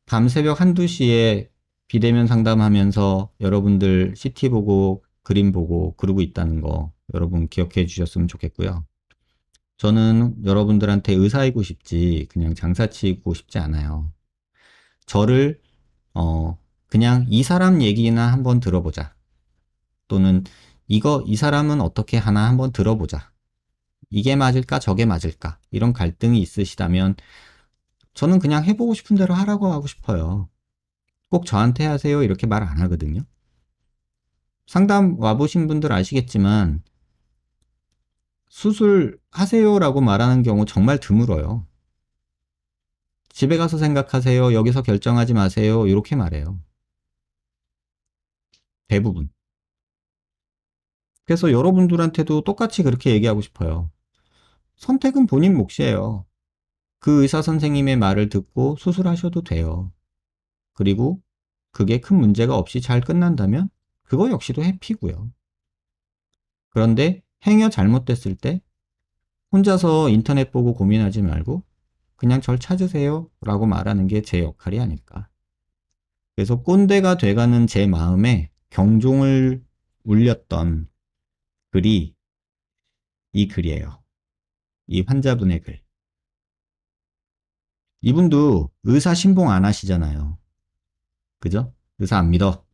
밤 새벽 한두 시에 비대면 상담하면서 여러분들 CT 보고 그림 보고 그러고 있다는 거 여러분 기억해 주셨으면 좋겠고요. 저는 여러분들한테 의사이고 싶지 그냥 장사치고 싶지 않아요. 저를 그냥 이 사람 얘기나 한번 들어보자. 또는 이 사람은 어떻게 하나 한번 들어보자. 이게 맞을까 저게 맞을까 이런 갈등이 있으시다면 저는 그냥 해보고 싶은 대로 하라고 하고 싶어요. 꼭 저한테 하세요 이렇게 말 안 하거든요. 상담 와보신 분들 아시겠지만 수술하세요라고 말하는 경우 정말 드물어요. 집에 가서 생각하세요. 여기서 결정하지 마세요. 이렇게 말해요. 대부분. 그래서 여러분들한테도 똑같이 그렇게 얘기하고 싶어요. 선택은 본인 몫이에요. 그 의사 선생님의 말을 듣고 수술하셔도 돼요. 그리고 그게 큰 문제가 없이 잘 끝난다면 그거 역시도 해피고요. 그런데 행여 잘못됐을 때 혼자서 인터넷 보고 고민하지 말고 그냥 절 찾으세요 라고 말하는 게 제 역할이 아닐까. 그래서 꼰대가 돼가는 제 마음에 경종을 울렸던 글이 이 글이에요. 이 환자분의 글. 이분도 의사 신봉 안 하시잖아요. 그죠? 의사 안 믿어.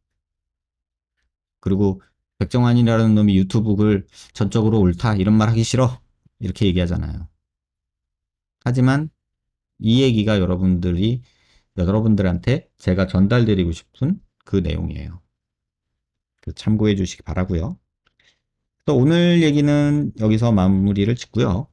그리고 백정환이라는 놈이 유튜브를 전적으로 옳다 이런 말 하기 싫어 이렇게 얘기하잖아요. 하지만 이 얘기가 여러분들한테 제가 전달드리고 싶은 그 내용이에요. 참고해 주시기 바라고요. 또 오늘 얘기는 여기서 마무리를 짓고요.